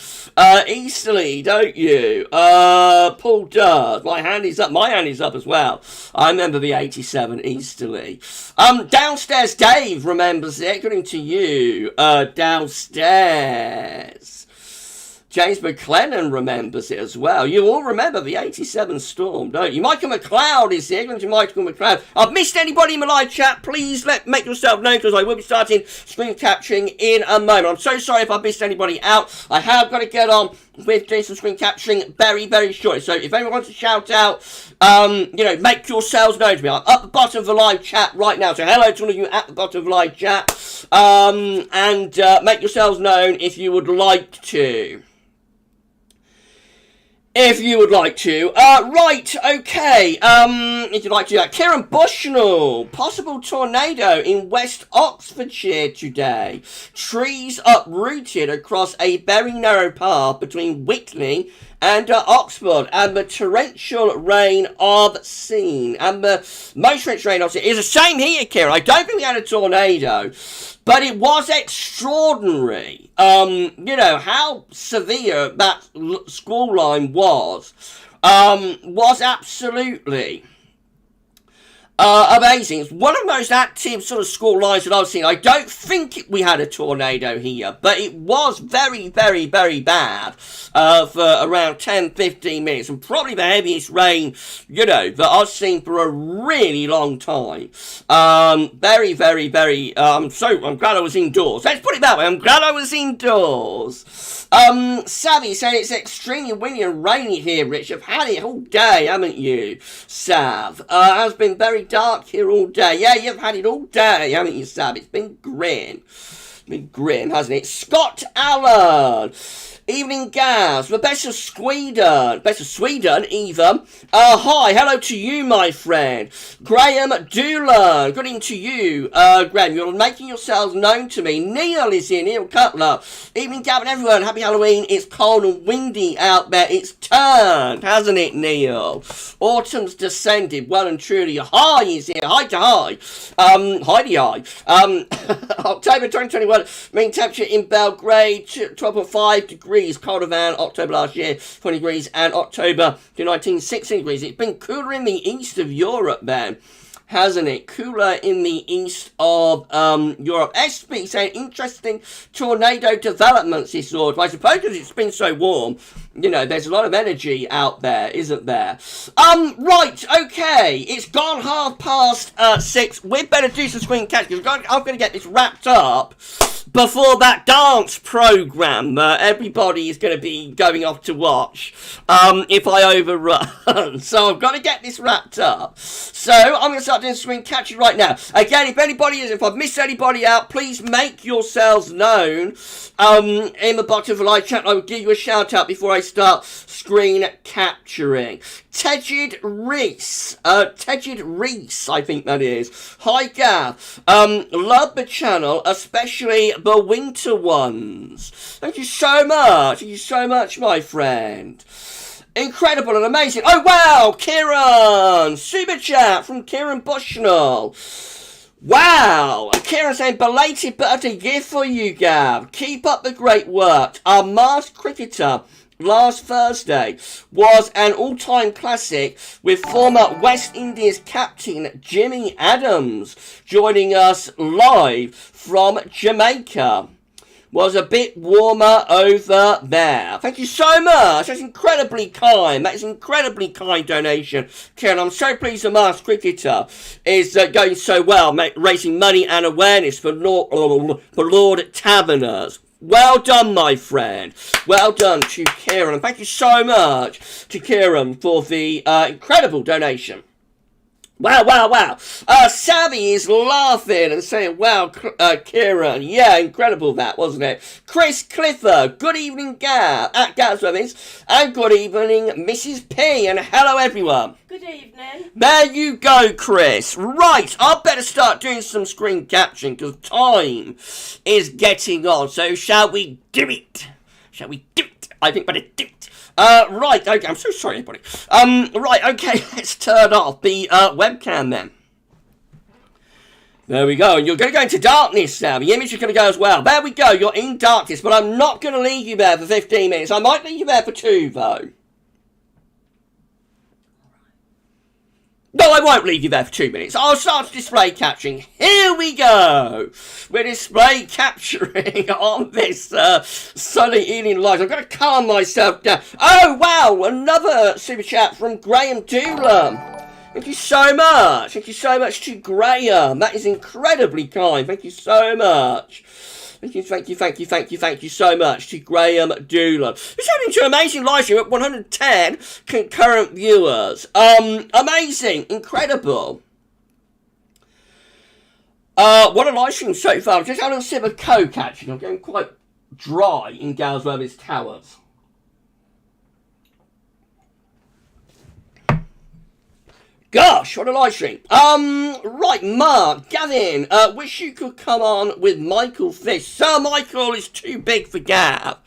Easterly, don't you? Paul does. My hand is up. My hand is up as well. I remember the 87 Easterly. Downstairs Dave remembers it. According to you, downstairs. James McLennan remembers it as well. You all remember the 87 storm, don't you? Michael McLeod is here. Going to Michael McLeod. I've missed anybody in my live chat. Please make yourself known, because I will be starting screen capturing in a moment. I'm so sorry if I missed anybody out. I have got to get on with doing some screen capturing very, very shortly. So if anyone wants to shout out, you know, make yourselves known to me. I'm up the bottom of the live chat right now. So hello to all of you at the bottom of the live chat. And make yourselves known if you would like to. If you would like to. Right, okay. If you'd like to do that. Kieran Bushnell. Possible tornado in West Oxfordshire today. Trees uprooted across a very narrow path between Wickling and Oxford. And the torrential rain I've seen. And the most torrential rain I've seen. It's the same here, Kieran. I don't think we had a tornado. But it was extraordinary, you know, how severe that squall line was absolutely amazing. It's one of the most active sort of squall lines that I've seen. I don't think we had a tornado here, but it was very, very, very bad for around 10-15 minutes, and probably the heaviest rain, you know, that I've seen for a really long time. Very, very, very, I'm glad I was indoors. Let's put it that way, I'm glad I was indoors. Savvy saying it's extremely windy and rainy here, Rich. You've had it all day, haven't you, Sav? Has been very dark here all day. Yeah, you've had it all day, haven't you, Sav? It's been grim. It's been grim, hasn't it? Scott Allen. Evening, Gaz. The best of Sweden. Best of Sweden, even. Hi, hello to you, my friend. Graham Doolan. Good evening to you, Graham. You're making yourselves known to me. Neil is here, Neil Cutler. Evening, Gavin, everyone. Happy Halloween. It's cold and windy out there. It's turned, hasn't it, Neil? Autumn's descended, well and truly. Hi is here. Hi to hi. Heidi hi. October 2021, mean temperature in Belgrade, 12.5 degrees. Colder than October last year, 20 degrees, and October 2019, 16 degrees. It's been cooler in the east of Europe, then, hasn't it? Cooler in the east of Europe. SB saying interesting tornado developments this autumn. I suppose because it's been so warm, you know, there's a lot of energy out there, isn't there? Right, okay. It's gone 6:30. We'd better do some screen catch because I'm going to get this wrapped up before that dance program that everybody is going to be going off to watch if I overrun. So I've got to get this wrapped up. So I'm going to start doing screen catching right now. Again, if I've missed anybody out, please make yourselves known in the bottom of the live chat. I will give you a shout out before I start screen capturing. Tegid Reese, I think that is. Hi, Gav. Love the channel, especially the winter ones. Thank you so much. Thank you so much, my friend. Incredible and amazing. Oh, wow, Kieran. Super chat from Kieran Bushnell. Wow. Kieran saying, belated birthday gift for you, Gav. Keep up the great work. Our masked cricketer last Thursday was an all-time classic with former West Indies captain Jimmy Adams joining us live from Jamaica. Was a bit warmer over there. Thank you so much. That's incredibly kind. That is an incredibly kind donation. Kieran, I'm so pleased the masked cricketer is going so well, raising money and awareness for Lord Taverners. Well done, my friend. Well done to Kieran. And thank you so much to Kieran for the incredible donation. Wow, wow, wow. Savvy is laughing and saying, wow, Kieran. Yeah, incredible that, wasn't it? Chris Clifford. Good evening, Gav, at GavsWeatherVids. And good evening, Mrs. P. And hello, everyone. Good evening. There you go, Chris. Right, I better start doing some screen capturing because time is getting on. So shall we do it? Shall we do it? I think better do it. Right, okay, I'm so sorry, everybody. Right, okay, let's turn off the webcam then. There we go, and you're going to go into darkness now. The image is going to go as well. There we go, you're in darkness, but I'm not going to leave you there for 15 minutes. I might leave you there for 2, though. No, I won't leave you there for 2 minutes. I'll start display capturing. Here we go. We're display capturing on this sunny evening light. I've got to calm myself down. Oh, wow. Another super chat from Graham Doolan. Thank you so much. Thank you so much to Graham. That is incredibly kind. Thank you so much. Thank you so much to Graham Doolan. It's heading to an amazing live stream at 110 concurrent viewers. Amazing, incredible. What a live stream so far. I'm just having a sip of Coke, actually. I'm getting quite dry in GavsWeatherVids Towers. Gosh, what a live stream. Right, Mark, Gavin, wish you could come on with Michael Fish. Sir Michael is too big for Gav,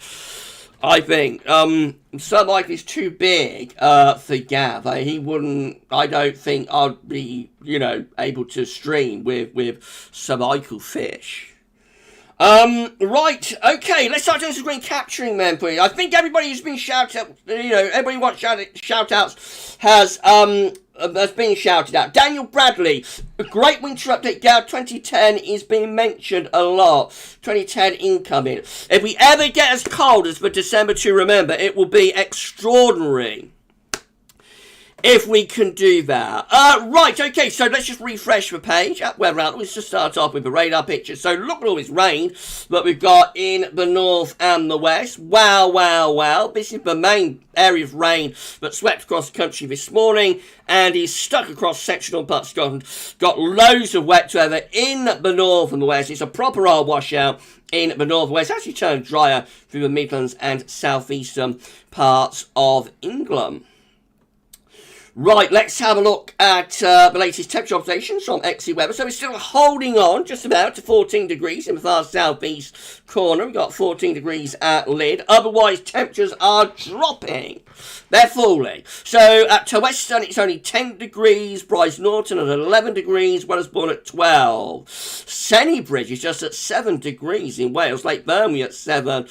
I think. Sir Michael is too big, for Gav. I don't think I'd be, able to stream with Sir Michael Fish. Right, okay, let's start doing some screen capturing then, please. I think everybody who's been shouted out, everybody who wants shout-outs has been shouted out. Daniel Bradley, a great winter update, Gav. 2010 is being mentioned a lot. 2010 incoming. If we ever get as cold as for December to remember, it will be extraordinary. If we can do that. Right, okay, so let's just refresh the page. Let's just start off with the radar picture. So look at all this rain that we've got in the north and the west. Wow. This is the main area of rain that swept across the country this morning and is stuck across sectional parts of Scotland. Got loads of wet weather in the north and the west. It's a proper old washout in the northwest. Actually turned drier through the Midlands and southeastern parts of England. Right, let's have a look at the latest temperature observations from XE Weather. So we're still holding on just about to 14 degrees in the far southeast corner. We've got 14 degrees at Lyd. Otherwise, temperatures are dropping. They're falling. So at Toweston, it's only 10 degrees. Bryce Norton at 11 degrees. Wellersbourne at 12. Sennybridge is just at 7 degrees in Wales. Lake Burnley at 7.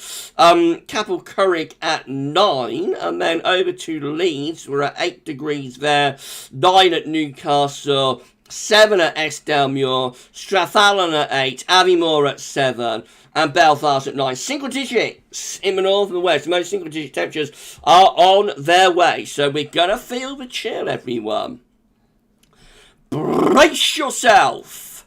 Capel Currig at 9. And then over to Leeds, we're at 8 degrees there. 9 at Newcastle. 7 at Eskdalemuir. Strathallan at 8. Aviemore at 7. And Belfast at 9. Single digits in the north and the west. Most single digit temperatures are on their way. So we're going to feel the chill, everyone. Brace yourself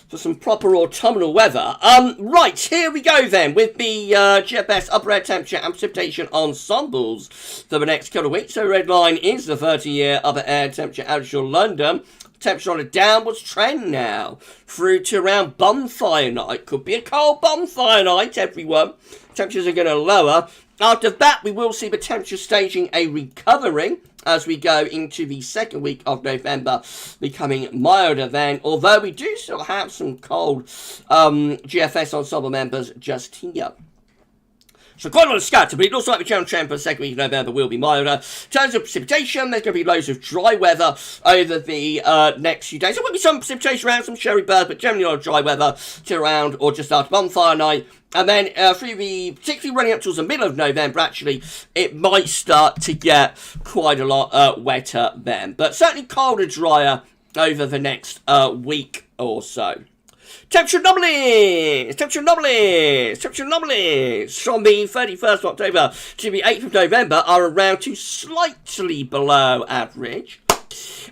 for some proper autumnal weather. Right, here we go then with the GFS upper air temperature and precipitation ensembles for the next couple of weeks. So red line is the 30-year upper air temperature average for London. Temperature on a downwards trend now through to around bonfire night. Could be a cold bonfire night, everyone. Temperatures are going to lower. After that, we will see the temperature staging a recovery as we go into the second week of November, becoming milder then. Although we do still have some cold GFS ensemble members just here. So quite a lot of scatter, but it looks like the general trend for the second week of November will be milder. In terms of precipitation, there's going to be loads of dry weather over the next few days. There will be some precipitation around, some sherry birds, but generally a lot of dry weather to around or just after bonfire night. And then particularly running up towards the middle of November, actually, it might start to get quite a lot wetter then. But certainly colder, drier over the next week or so. Temperature anomalies from the 31st of October to the 8th of November are around to slightly below average.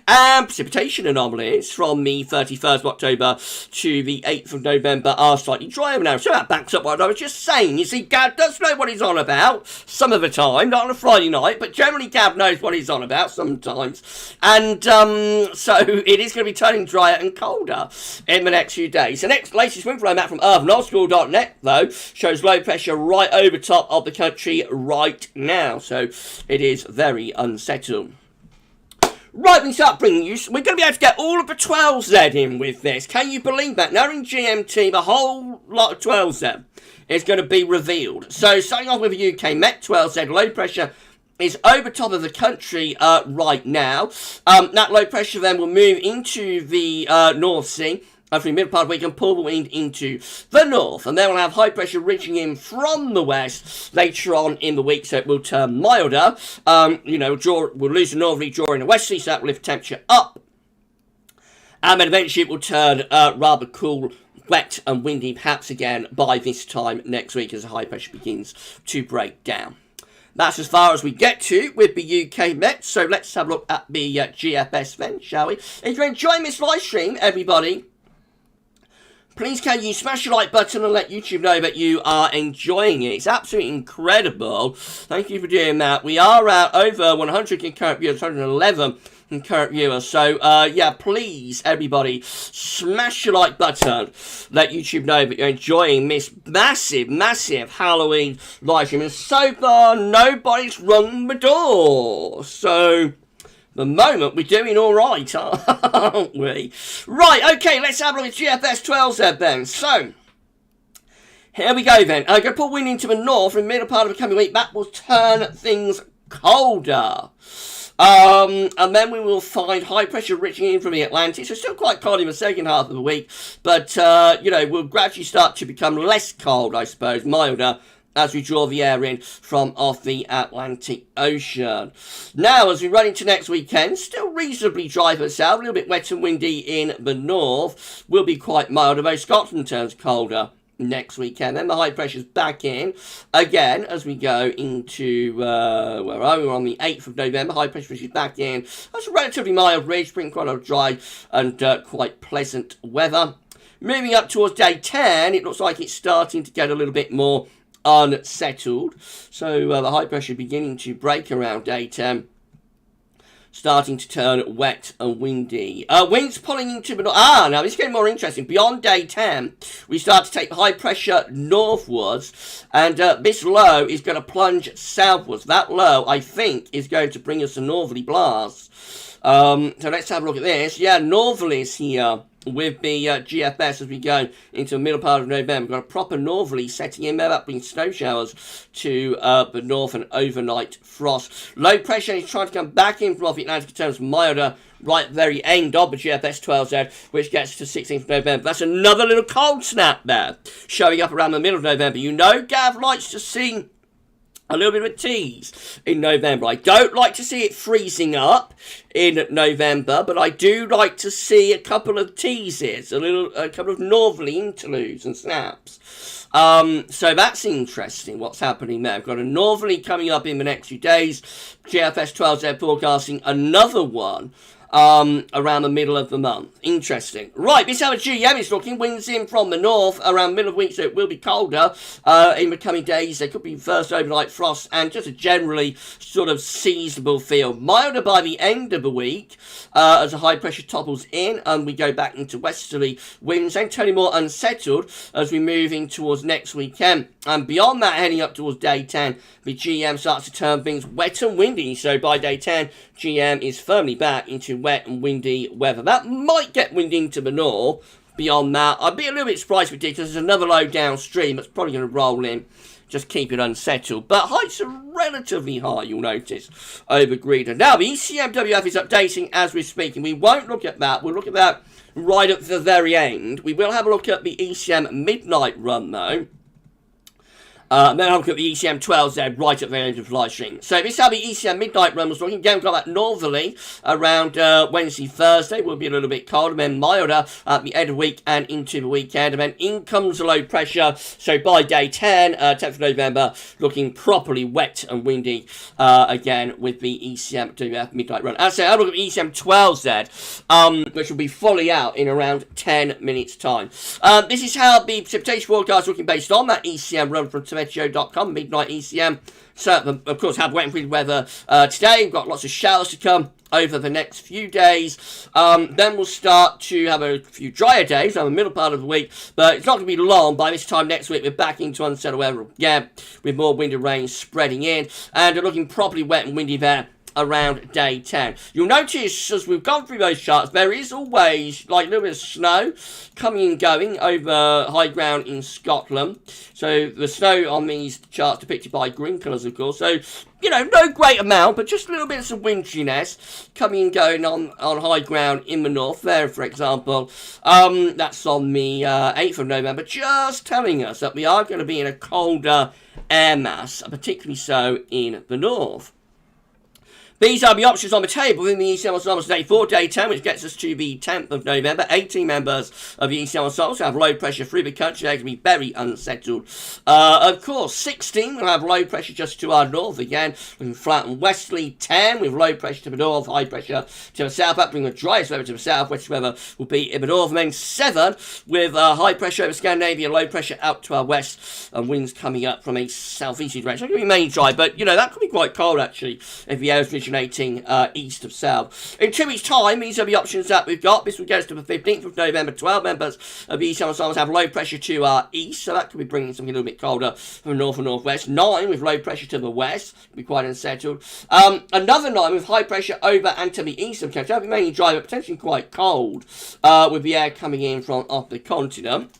And precipitation anomalies from the 31st of October to the 8th of November are slightly drier now. So that backs up what I was just saying. You see, Gav does know what he's on about some of the time, not on a Friday night, but generally Gav knows what he's on about sometimes. And so it is going to be turning drier and colder in the next few days. The next latest wind flow map from earthnorthschool.net, though, shows low pressure right over top of the country right now. So it is very unsettled. Right, we start bringing you, we're going to be able to get all of the 12Z in with this. Can you believe that? Now in GMT, the whole lot of 12Z is going to be revealed. So starting off with the UK Met 12Z, low pressure is over top of the country right now. That low pressure then will move into the North Sea. Through the middle part of the week and pull the wind into the north. And then we'll have high pressure reaching in from the west later on in the week, so it will turn milder. We'll lose a northerly draw in the westerly, so that will lift temperature up. And then eventually it will turn rather cool, wet and windy perhaps again by this time next week as the high pressure begins to break down. That's as far as we get to with the UK Met. So let's have a look at the GFS then, shall we? If you're enjoying this live stream, everybody, Please can you smash the like button and let YouTube know that you are enjoying it. It's absolutely incredible. Thank you for doing that. We are at over 100 concurrent viewers, 111 concurrent viewers. So, yeah, please, everybody, smash the like button. Let YouTube know that you're enjoying this massive, massive Halloween live stream. And so far, nobody's rung the door. So, the moment we're doing all right, aren't we? Right, okay, let's have a look at GFS 12Z then. So, here we go then. I'm going to put wind into the north in the middle part of the coming week. That will turn things colder. And then we will find high pressure reaching in from the Atlantic. So still quite cold in the second half of the week. But, you know, we'll gradually start to become less cold, I suppose, milder, as we draw the air in from off the Atlantic Ocean. Now, as we run into next weekend, still reasonably dry for the south, a little bit wet and windy in the north. Will be quite mild, although Scotland turns colder next weekend. Then the high pressure's back in again as we go into, where are we? We're on the 8th of November. High pressure is back in. That's a relatively mild ridge, bringing quite a lot of dry and quite pleasant weather. Moving up towards day 10, it looks like it's starting to get a little bit more unsettled. So the high pressure beginning to break around day 10. Starting to turn wet and windy. Winds pulling into the north. Now this is getting more interesting. Beyond day 10, we start to take high pressure northwards, and this low is going to plunge southwards. That low, I think, is going to bring us a northerly blast. So let's have a look at this. Yeah, northerlies here with the GFS as we go into the middle part of November. We've got a proper northerly setting in there. That brings snow showers to the north and overnight frost. Low pressure is trying to come back in from off the Atlantic in terms of milder right at the very end of the GFS 12Z, which gets to 16th of November. That's another little cold snap there, showing up around the middle of November. You know Gav likes to see a little bit of a tease in November. I don't like to see it freezing up in November, but I do like to see a couple of teases, a couple of northerly interludes and snaps. So that's interesting, what's happening there. We've got a northerly coming up in the next few days. GFS 12Z forecasting another one around the middle of the month. Interesting. Right, this is how the GM is looking. Winds in from the north around the middle of the week, so it will be colder in the coming days. There could be first overnight frost and just a generally sort of seasonable feel. Milder by the end of the week as the high pressure topples in and we go back into westerly winds, and turning more unsettled as we move in towards next weekend. And beyond that, heading up towards day 10, the GM starts to turn things wet and windy. So by day 10, GM is firmly back into wet and windy weather. That might get wind into the north. Beyond that, I'd be a little bit surprised with it because there's another low downstream that's probably going to roll in. Just keep it unsettled. But heights are relatively high, you'll notice, over Greta. Now, the ECMWF is updating as we're speaking. We won't look at that. We'll look at that right at the very end. We will have a look at the ECM midnight run, though. Then I'll look at the ECM 12Z right at the end of the live stream. So this is how the ECM midnight run was looking. Again, we've got that northerly around Wednesday, Thursday. Will be a little bit colder, then milder at the end of the week and into the weekend. And then in comes the low pressure. So by day 10, 10th of November, looking properly wet and windy again with the ECM WF midnight run. As I say, I'll look at the ECM 12Z, which will be fully out in around 10 minutes' time. This is how the precipitation forecast is looking based on that ECM run from Timeout.com, midnight ECM. So, of course, have wet and windy weather today. We've got lots of showers to come over the next few days. Then we'll start to have a few drier days on the middle part of the week, but it's not going to be long. By this time next week, we're back into unsettled weather again, with more wind and rain spreading in, and looking properly wet and windy there around day 10. You'll notice as we've gone through those charts, there is always like a little bit of snow coming and going over high ground in Scotland. So the snow on these charts depicted by green colours, of course. So, you know, no great amount, but just a little bit of winteriness coming and going on high ground in the north. There, for example, that's on the 8th of November, just telling us that we are going to be in a colder air mass, particularly so in the north. These are the options on the table within the East Ensemble today for day 10, which gets us to the 10th of November. 18 members of the East Ensemble have low pressure through the country. They're going to be very unsettled. Of course, 16 will have low pressure just to our north again, looking flat and westerly. 10 with low pressure to the north, high pressure to the south, up bringing the driest weather to the south. West weather will be in the north. And then 7 with high pressure over Scandinavia, low pressure out to our west, and winds coming up from a southeasterly direction. It's going to be mainly dry, but you know, that could be quite cold actually if the air is originating east of south. In 2 weeks' time, these are the options that we've got. This will get us to the 15th of November. 12 members of the East Ensemble have low pressure to our east, so that could be bringing something a little bit colder from the north and northwest. 9 with low pressure to the west, could be quite unsettled. Another 9 with high pressure over and to the east of the country. That will be mainly dry, but potentially quite cold with the air coming in from off the continent.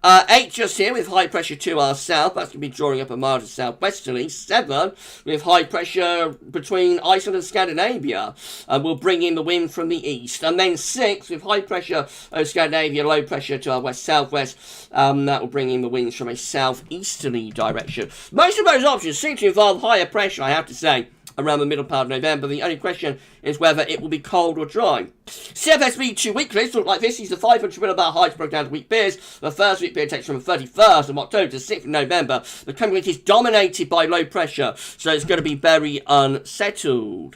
8 just here with high pressure to our south. That's going to be drawing up a mild to southwesterly. 7 with high pressure between Iceland and Scandinavia. Will bring in the wind from the east. And then 6 with high pressure over Scandinavia, low pressure to our west-southwest. That will bring in the winds from a southeasterly direction. Most of those options seem to involve higher pressure, I have to say, around the middle part of November. The only question is whether it will be cold or dry. CFS V2 weeklies look like this. These are 500 millibar heights broken down to week periods. The first week period takes from the 31st of October to 6th of November. The coming week is dominated by low pressure, so it's going to be very unsettled.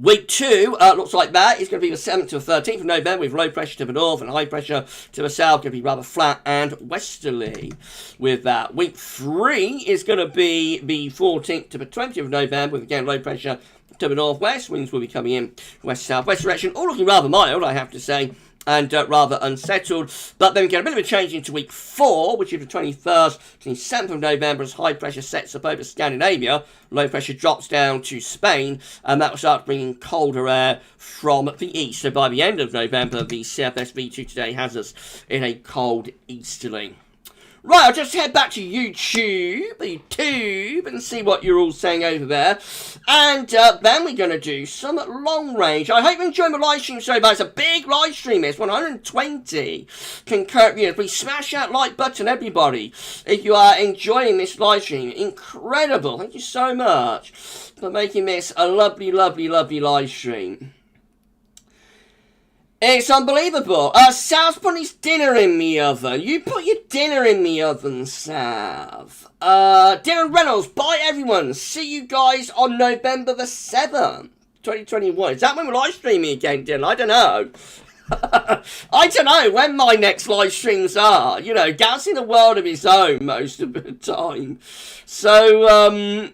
Week 2 looks like that. It's going to be the 7th to the 13th of November with low pressure to the north and high pressure to the south. Going to be rather flat and westerly with that. Week 3 is going to be the 14th to the 20th of November with, again, low pressure to the northwest. Winds will be coming in west-southwest direction. All looking rather mild, I have to say, and rather unsettled. But then we get a bit of a change into week 4, which is the 21st to the 7th of November as high pressure sets up over Scandinavia. Low pressure drops down to Spain, and that will start bringing colder air from the east. So by the end of November, the CFS V2 today has us in a cold easterly. Right, I'll just head back to YouTube and see what you're all saying over there. And then we're going to do some long range. I hope you enjoy my live stream so far. It's a big live stream. It's 120 concurrent viewers. Please smash that like button, everybody, if you are enjoying this live stream. Incredible. Thank you so much for making this a lovely, lovely, lovely live stream. It's unbelievable. Sal's putting his dinner in the oven. You put your dinner in the oven, Sav. Dylan Reynolds, bye everyone. See you guys on November the 7th, 2021. Is that when we're live streaming again, Dylan? I don't know. I don't know when my next live streams are. You know, Gav's in a world of his own most of the time. So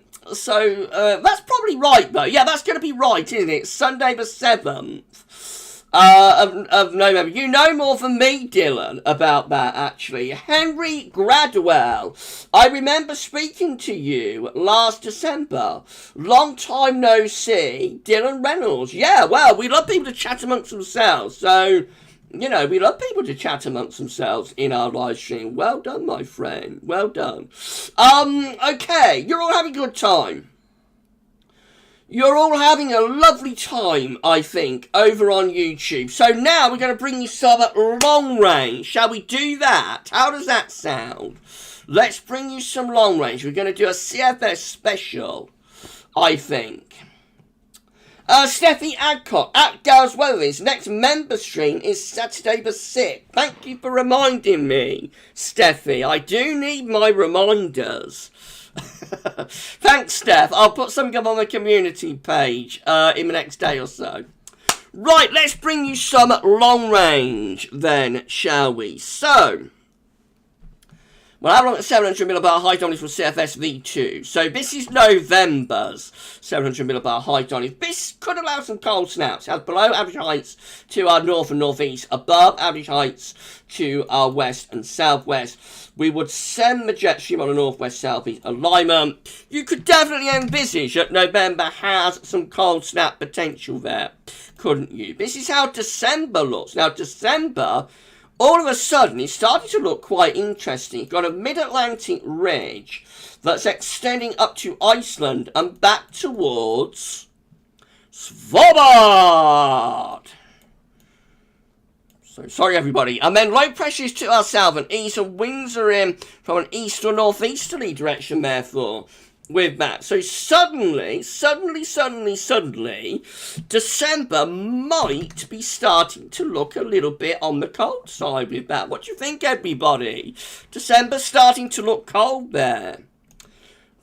that's probably right, though. Yeah, that's going to be right, isn't it? Sunday the 7th. Of November. You know more than me, Dylan, about that, actually. Henry Gradwell. I remember speaking to you last December. Long time no see. Dylan Reynolds. Yeah, well, we love people to chat amongst themselves. So, you know, we love people to chat amongst themselves in our live stream. Well done, my friend. Well done. Okay. You're all having a good time. You're all having a lovely time, I think, over on YouTube. So now we're going to bring you some long range. Shall we do that? How does that sound? Let's bring you some long range. We're going to do a CFS special, I think. Steffi Adcock at GavsWeatherVids. Next member stream is Saturday the 6th. Thank you for reminding me, Steffi. I do need my reminders. Thanks, Steph. I'll put something up on the community page in the next day or so. Right, let's bring you some long range then, shall we? So, well, how long at 700 millibar high dominance from CFS V2? So this is November's 700 millibar high dominance. This could allow some cold snaps. It has below average heights to our north and northeast, above average heights to our west and southwest. We would send the jet stream on a northwest-southeast alignment. You could definitely envisage that November has some cold snap potential there, couldn't you? This is how December looks. Now, December, all of a sudden, is starting to look quite interesting. You've got a mid-Atlantic ridge that's extending up to Iceland and back towards Svalbard. So, sorry everybody. And then low pressures to our south and east, and winds are in from an east or northeasterly direction, therefore. with that. So suddenly, December might be starting to look a little bit on the cold side with that. What do you think, everybody? December starting to look cold there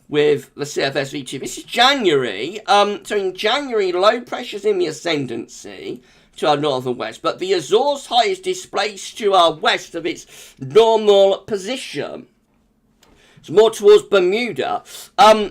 with the CFS V2. This is January. So in January, low pressure's in the ascendancy to our north and west, but the Azores high is displaced to our west of its normal position. It's more towards Bermuda.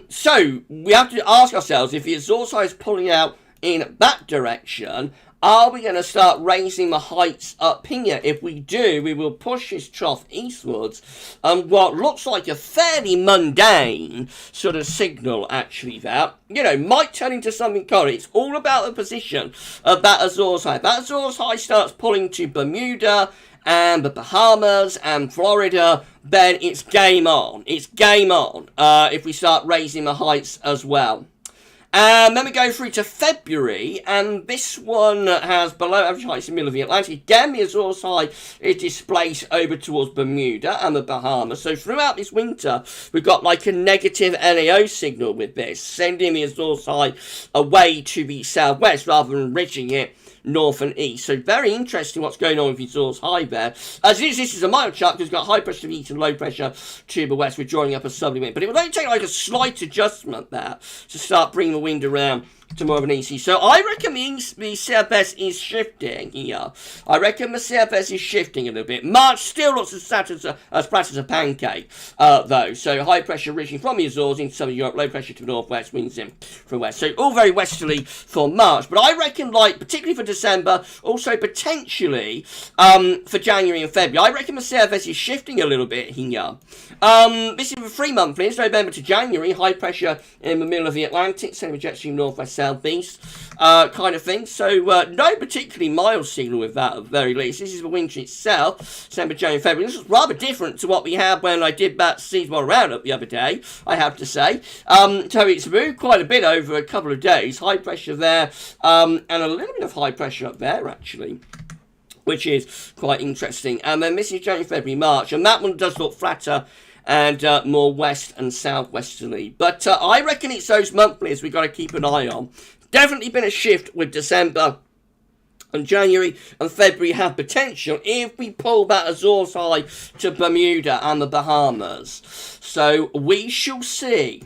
So we have to ask ourselves, if the Azores high is pulling out in that direction, are we going to start raising the heights up here? If we do, we will push this trough eastwards. What looks like a fairly mundane sort of signal, actually, that, you know, might turn into something cold. It's all about the position of that Azores high. If that Azores high starts pulling to Bermuda and the Bahamas and Florida, then it's game on. It's game on if we start raising the heights as well. And then we go through to February, and this one has below average heights in the middle of the Atlantic. Again, the Azores high is displaced over towards Bermuda and the Bahamas. So throughout this winter, we've got like a negative LAO signal with this, sending the Azores high away to the southwest rather than ridging it north and east. So very interesting what's going on with the Azores high there. As it is, this is a mild chart because we've got high pressure to the east and low pressure to the west. We're drawing up a southerly wind, but it would only take like a slight adjustment there to start bringing the wind around to more of an easy. So I reckon the CFS is shifting here. I reckon the CFS is shifting a little bit. March still looks as flat as a pancake, though. So high pressure reaching from the Azores into southern Europe, low pressure to the northwest, winds in from west. So all very westerly for March. But I reckon, like, particularly for December, also potentially for January and February, I reckon the CFS is shifting a little bit here. This is for 3 monthlies, November to January, high pressure in the middle of the Atlantic, sending jet stream northwest, southeast kind of thing. So no particularly mild signal with that at the very least. This is the winter itself, December, January, February. This is rather different to what we had when I did that seasonal roundup the other day, I have to say. So it's moved quite a bit over a couple of days. High pressure there, and a little bit of high pressure up there, actually, which is quite interesting. And then this is January, February, March, and that one does look flatter and more west and southwesterly. But I reckon it's those monthlies we've got to keep an eye on. Definitely been a shift with December, and January and February have potential if we pull that Azores high to Bermuda and the Bahamas. So we shall see.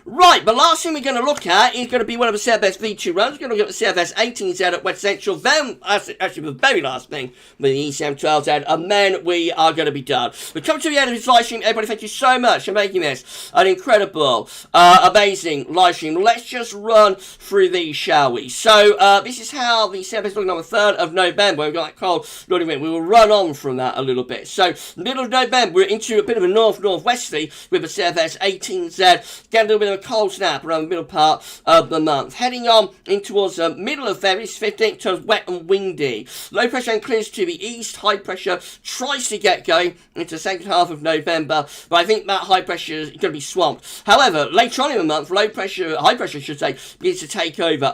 Right, the last thing we're going to look at is going to be one of the CFS V2 runs. We're going to look at the CFS 18Z at West Central. Then, actually the very last thing, with the ECM 12Z, and then we are going to be done. We've come to the end of this live stream. Everybody, thank you so much for making this an incredible, amazing live stream. Let's just run through these, shall we? So, this is how the CFS is looking on the 3rd of November. We've got that cold northern wind. We will run on from that a little bit. So, middle of November, we're into a bit of a north-northwesterly with the CFS 18Z. Get a little bit of a cold snap around the middle part of the month. Heading on in towards the middle of February, 15th, turns wet and windy. Low pressure and clears to the east. High pressure tries to get going into the second half of November, but I think that high pressure is going to be swamped. However, later on in the month, high pressure I should say, begins to take over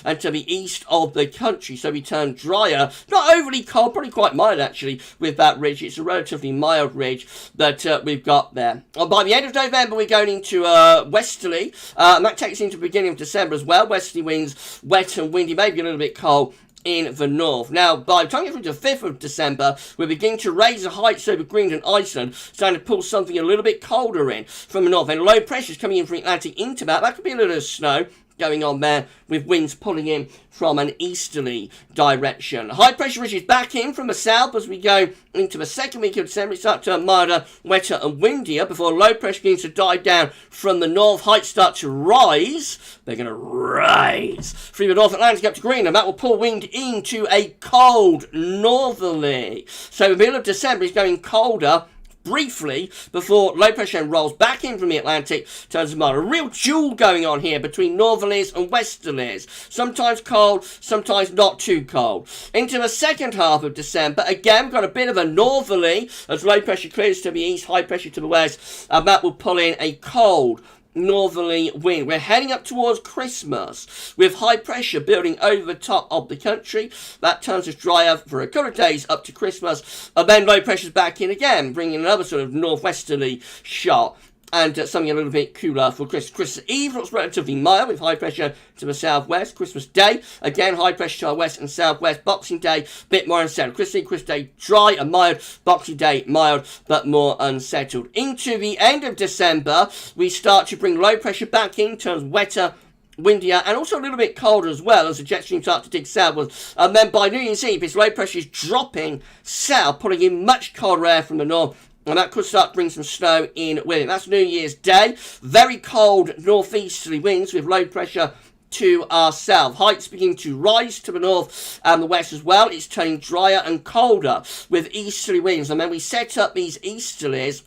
and to the east of the country. So we turn drier. Not overly cold, probably quite mild actually with that ridge. It's a relatively mild ridge that we've got there. By the end of November, we're going into westerly, and that takes into the beginning of December as well. Westerly winds, wet and windy, maybe a little bit cold in the north. Now, by the time we get through to the 5th of December, we're beginning to raise the heights over Greenland and Iceland, starting to pull something a little bit colder in from the north. And low pressures coming in from the Atlantic into that. That could be a little bit of snow going on there with winds pulling in from an easterly direction. High pressure ridges back in from the south as we go into the second week of December. It starts to turn milder, wetter and windier before low pressure begins to die down from the north. Heights start to rise. They're going to rise through the North Atlantic up to Greenland. That will pull wind into a cold northerly. So the middle of December is going colder briefly before low pressure rolls back in from the Atlantic, turns to mild. A real duel going on here between northerlies and westerlies. Sometimes cold, sometimes not too cold. Into the second half of December, again, we've got a bit of a northerly as low pressure clears to the east, high pressure to the west, and that will pull in a cold northerly wind. We're heading up towards Christmas with high pressure building over the top of the country. That turns us drier for a couple of days up to Christmas, and then low pressure's back in again, bringing another sort of northwesterly shot. and something a little bit cooler for Christmas Eve looks relatively mild with high pressure to the southwest. Christmas Day, again, high pressure to our west and southwest. Boxing Day, a bit more unsettled. Christmas Day, dry and mild. Boxing Day, mild, but more unsettled. Into the end of December, we start to bring low pressure back in terms of wetter, windier, and also a little bit colder as well as the jet stream starts to dig southwards. And then by New Year's Eve, its low pressure is dropping south, pulling in much colder air from the north. And that could start to bring some snow in with it. That's New Year's Day. Very cold northeasterly winds with low pressure to our south. Heights begin to rise to the north and the west as well. It's turning drier and colder with easterly winds. And then we set up these easterlies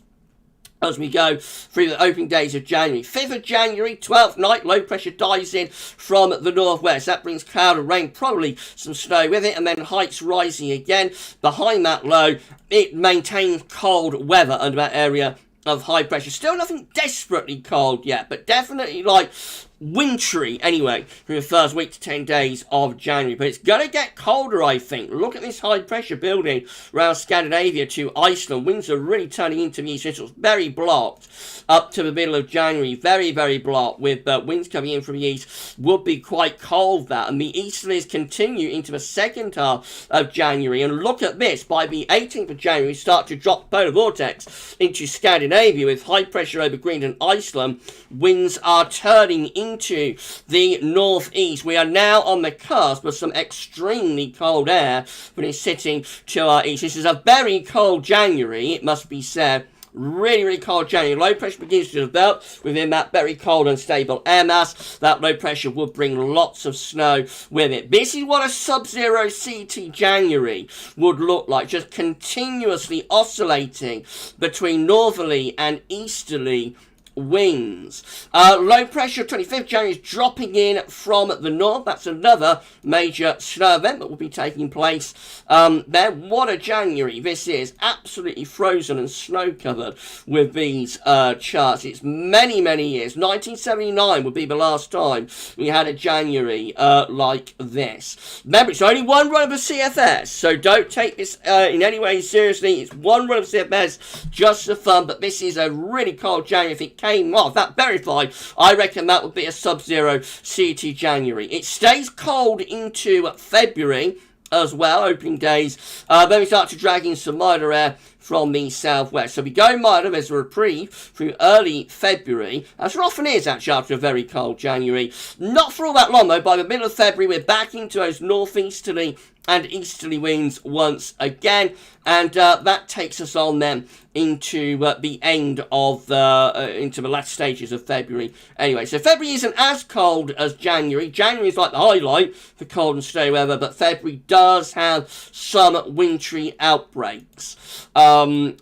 as we go through the opening days of January. 5th of January, 12th night, low pressure dives in from the northwest. That brings cloud and rain, probably some snow with it, and then heights rising again. Behind that low, it maintains cold weather under that area of high pressure. Still nothing desperately cold yet, but definitely like wintry anyway for the first week to 10 days of January. But it's going to get colder, I think. Look at this high pressure building around Scandinavia to Iceland. Winds are really turning into the east. It was very blocked up to the middle of January. Very, very blocked with winds coming in from the east. Would be quite cold, that. And the easterlies continue into the second half of January. And look at this. By the 18th of January, we start to drop polar vortex into Scandinavia with high pressure over Greenland and Iceland. Winds are turning into the northeast. We are now on the cusp of some extremely cold air when it's sitting to our east. This is a very cold January, it must be said. Really, really cold January. Low pressure begins to develop within that very cold, unstable air mass. That low pressure would bring lots of snow with it. This is what a sub-zero CT January would look like, just continuously oscillating between northerly and easterly winds. Low pressure 25th January is dropping in from the north. That's another major snow event that will be taking place there. What a January this is. Absolutely frozen and snow covered with these charts. It's many, many years. 1979 would be the last time we had a January like this. Remember, it's only one run of a CFS, so don't take this in any way seriously. It's one run of CFS just for fun, but this is a really cold January. If it came off, that verified, I reckon that would be a sub-zero CT January. It stays cold into February as well, opening days. Then we start to drag in some milder air from the southwest. So we go milder, there's a reprieve through early February, as there often is actually after a very cold January. Not for all that long though. By the middle of February, we're back into those northeasterly and easterly winds once again, and that takes us on then into the end of into the last stages of February. Anyway, so February isn't as cold as January. January is like the highlight for cold and snowy weather, but February does have some wintry outbreaks. And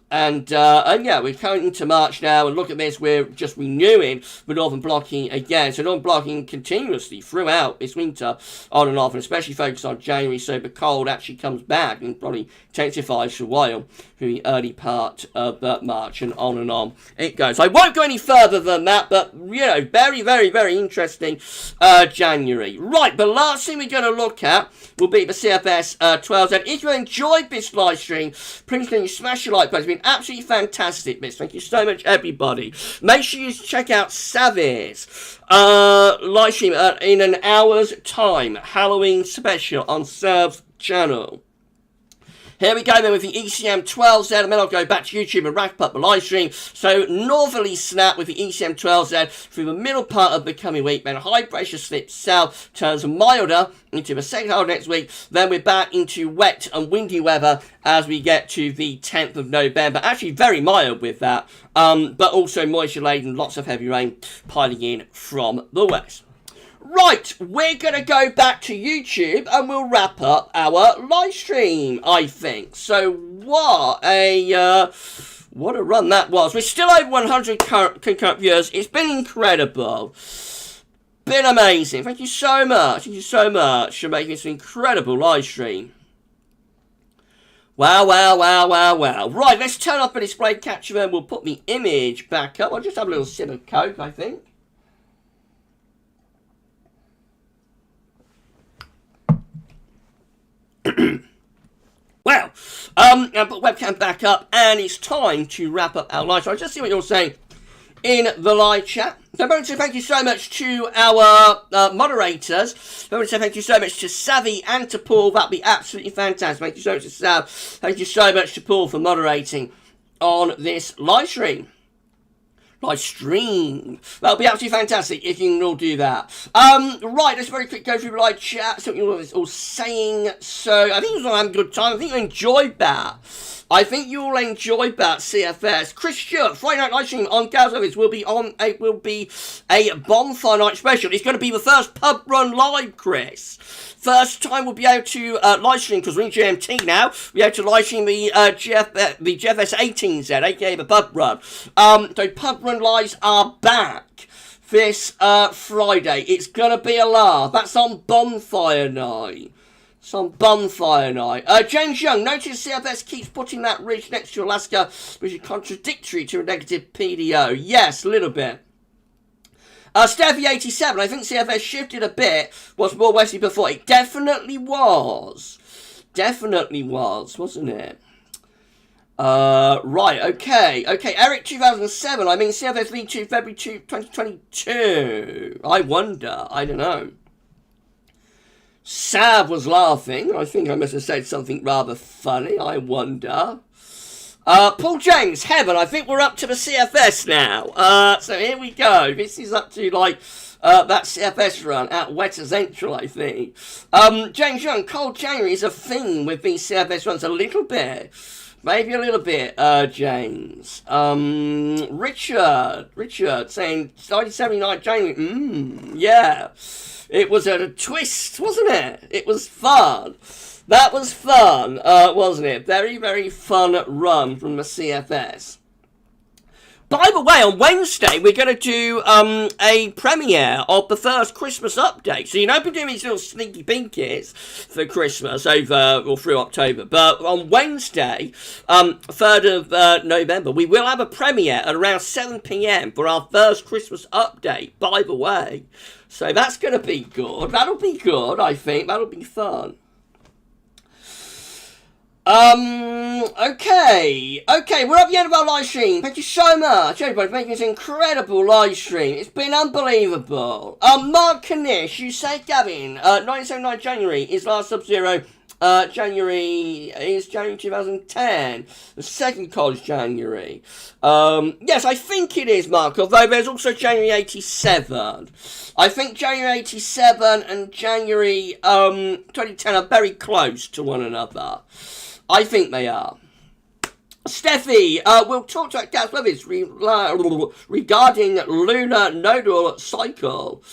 yeah, we're coming into March now, and look at this, we're just renewing the northern blocking again. So northern blocking continuously throughout this winter, on and off, and especially focused on January, so the cold actually comes back and probably intensifies for a while through the early part of March, and on it goes. I won't go any further than that, but, you know, very, very, very interesting January. Right, the last thing we're going to look at will be the CFS 12Z. If you enjoyed this live stream, please can you smash your like button. It's been absolutely fantastic, Miss. Thank you so much, everybody. Make sure you check out Savvy's live stream in an hour's time. Halloween special on Sav's channel. Here we go then with the ECM 12Z, and then I'll go back to YouTube and wrap up the live stream. So northerly snap with the ECM 12Z through the middle part of the coming week. Then high pressure slips south, turns milder into the second half of next week. Then we're back into wet and windy weather as we get to the 10th of November. Actually very mild with that, but also moisture laden, lots of heavy rain piling in from the west. Right, we're going to go back to YouTube and we'll wrap up our live stream, I think. So what a run that was. We're still over 100 concurrent viewers. It's been incredible. Been amazing. Thank you so much. Thank you so much for making this an incredible live stream. Wow, wow, wow, wow, wow. Right, let's turn off the display capture and we'll put the image back up. I'll just have a little sip of Coke, I think. Well, I'll put webcam back up, and it's time to wrap up our live stream. I'll just see what you're saying in the live chat. So I want to say thank you so much to our moderators. I want to say thank you so much to Savvy and to Paul. That'd be absolutely fantastic. Thank you so much to Sav. Thank you so much to Paul for moderating on this live stream. That'll be absolutely fantastic if you can all do that. Right, let's very quick go through the live chat. So you all saying. So I think you all having a good time. I think you enjoyed that. CFS. Chris Stewart, Friday night live stream on GavsWeatherVids will be a bonfire night special. It's going to be the first pub run live, Chris. First time we'll be able to live stream, because we're in GMT now, we'll be able to live stream the GFS 18Z, aka the pub run. So pub run lives are back this Friday. It's going to be a laugh. That's on bonfire night. James Young, notice CFS keeps putting that ridge next to Alaska, which is contradictory to a negative PDO. Yes, a little bit. Steffi87, I think CFS shifted a bit, was more westerly before. It definitely was. Wasn't it? Right, okay. Eric 2007, I mean CFS V2 February 2022. I wonder, I don't know. Sav was laughing. I think I must have said something rather funny. I wonder. Paul James, Heaven, I think we're up to the CFS now. So here we go. This is up to, like, that CFS run at Wetter Central, I think. James Young, Cold January is a thing with these CFS runs a little bit. Maybe a little bit, James. Richard saying, 79 January. Yeah. It was a twist, wasn't it? It was fun. That was fun, wasn't it? Very, very fun run from the CFS. By the way, on Wednesday, we're going to do a premiere of the first Christmas update. So, I've been doing these little sneaky pinkies for Christmas over or through October. But on Wednesday, 3rd of November, we will have a premiere at around 7 p.m. for our first Christmas update, by the way. So that's going to be good. That'll be good, I think. That'll be fun. Okay, we're at the end of our live stream. Thank you so much, everybody, for making this incredible live stream. It's been unbelievable. Mark Kanish, you say, Gavin, 1979 January is last Sub-Zero. January 2010. The second college January. Yes, I think it is, Mark, although there's also January 87. I think January 87 and January 2010 are very close to one another. I think they are. Steffi, we'll talk to GavsWeatherVids regarding lunar nodal cycle.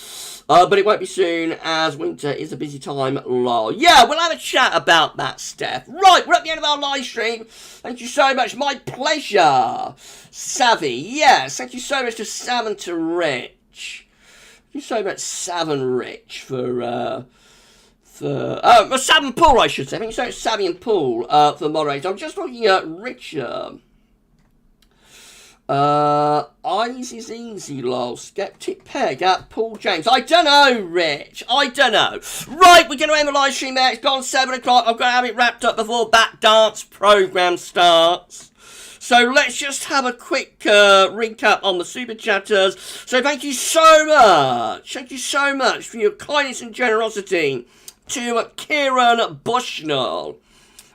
But it won't be soon, as winter is a busy time, lol. Yeah, we'll have a chat about that, Steph. Right, we're at the end of our live stream. Thank you so much. My pleasure. Savvy, yes. Thank you so much to Sam and to Rich. Thank you so much, Sav and Rich, for Sam and Paul, I should say. Thank you so much, Savvy and Paul, for moderating. I'm just looking at Richard. Eyes is easy, lol. Skeptic Peg at Paul James. I don't know, Rich. I don't know. Right, we're going to end the live stream there. It's gone 7 o'clock. I've got to have it wrapped up before that dance program starts. So let's just have a quick recap on the Super Chatters. So thank you so much. Thank you so much for your kindness and generosity to Kieran Bushnell.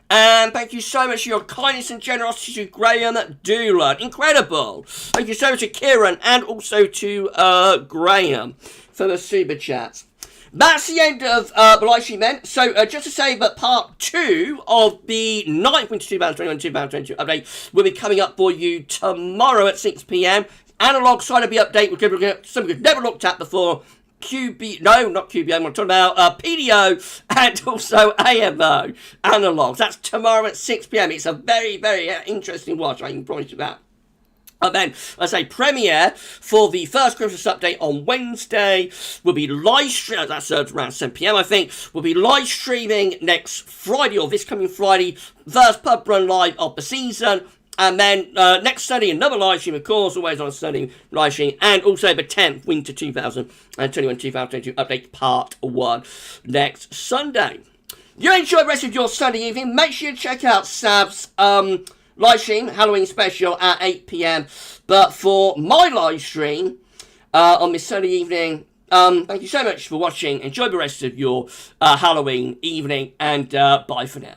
And thank you so much for your kindness and generosity to Graham Doolan. Incredible. Thank you so much to Kieran and also to Graham for the Super Chats. That's the end of the live stream then. So just to say that part 2 of the 9th Winter 2021-2022 update will be coming up for you tomorrow at 6 p.m. And alongside of the update, we're going to look at something we've never looked at before. Not QBO, I'm talking about PDO and also AMO analogs. That's tomorrow at 6 p.m. It's a very, very interesting watch, I can promise you that. And then, I say, premiere for the first Christmas update on Wednesday. We'll be live streaming, that's around 7 p.m. I think. We'll be live streaming next Friday, or this coming Friday, first pub run live of the season. And then next Sunday, another live stream, of course, always on a Sunday live stream. And also the 10th Winter 2021-2022 update part 1 next Sunday. You enjoy the rest of your Sunday evening. Make sure you check out Sav's live stream, Halloween special at 8 p.m. But for my live stream on this Sunday evening, thank you so much for watching. Enjoy the rest of your Halloween evening, and bye for now.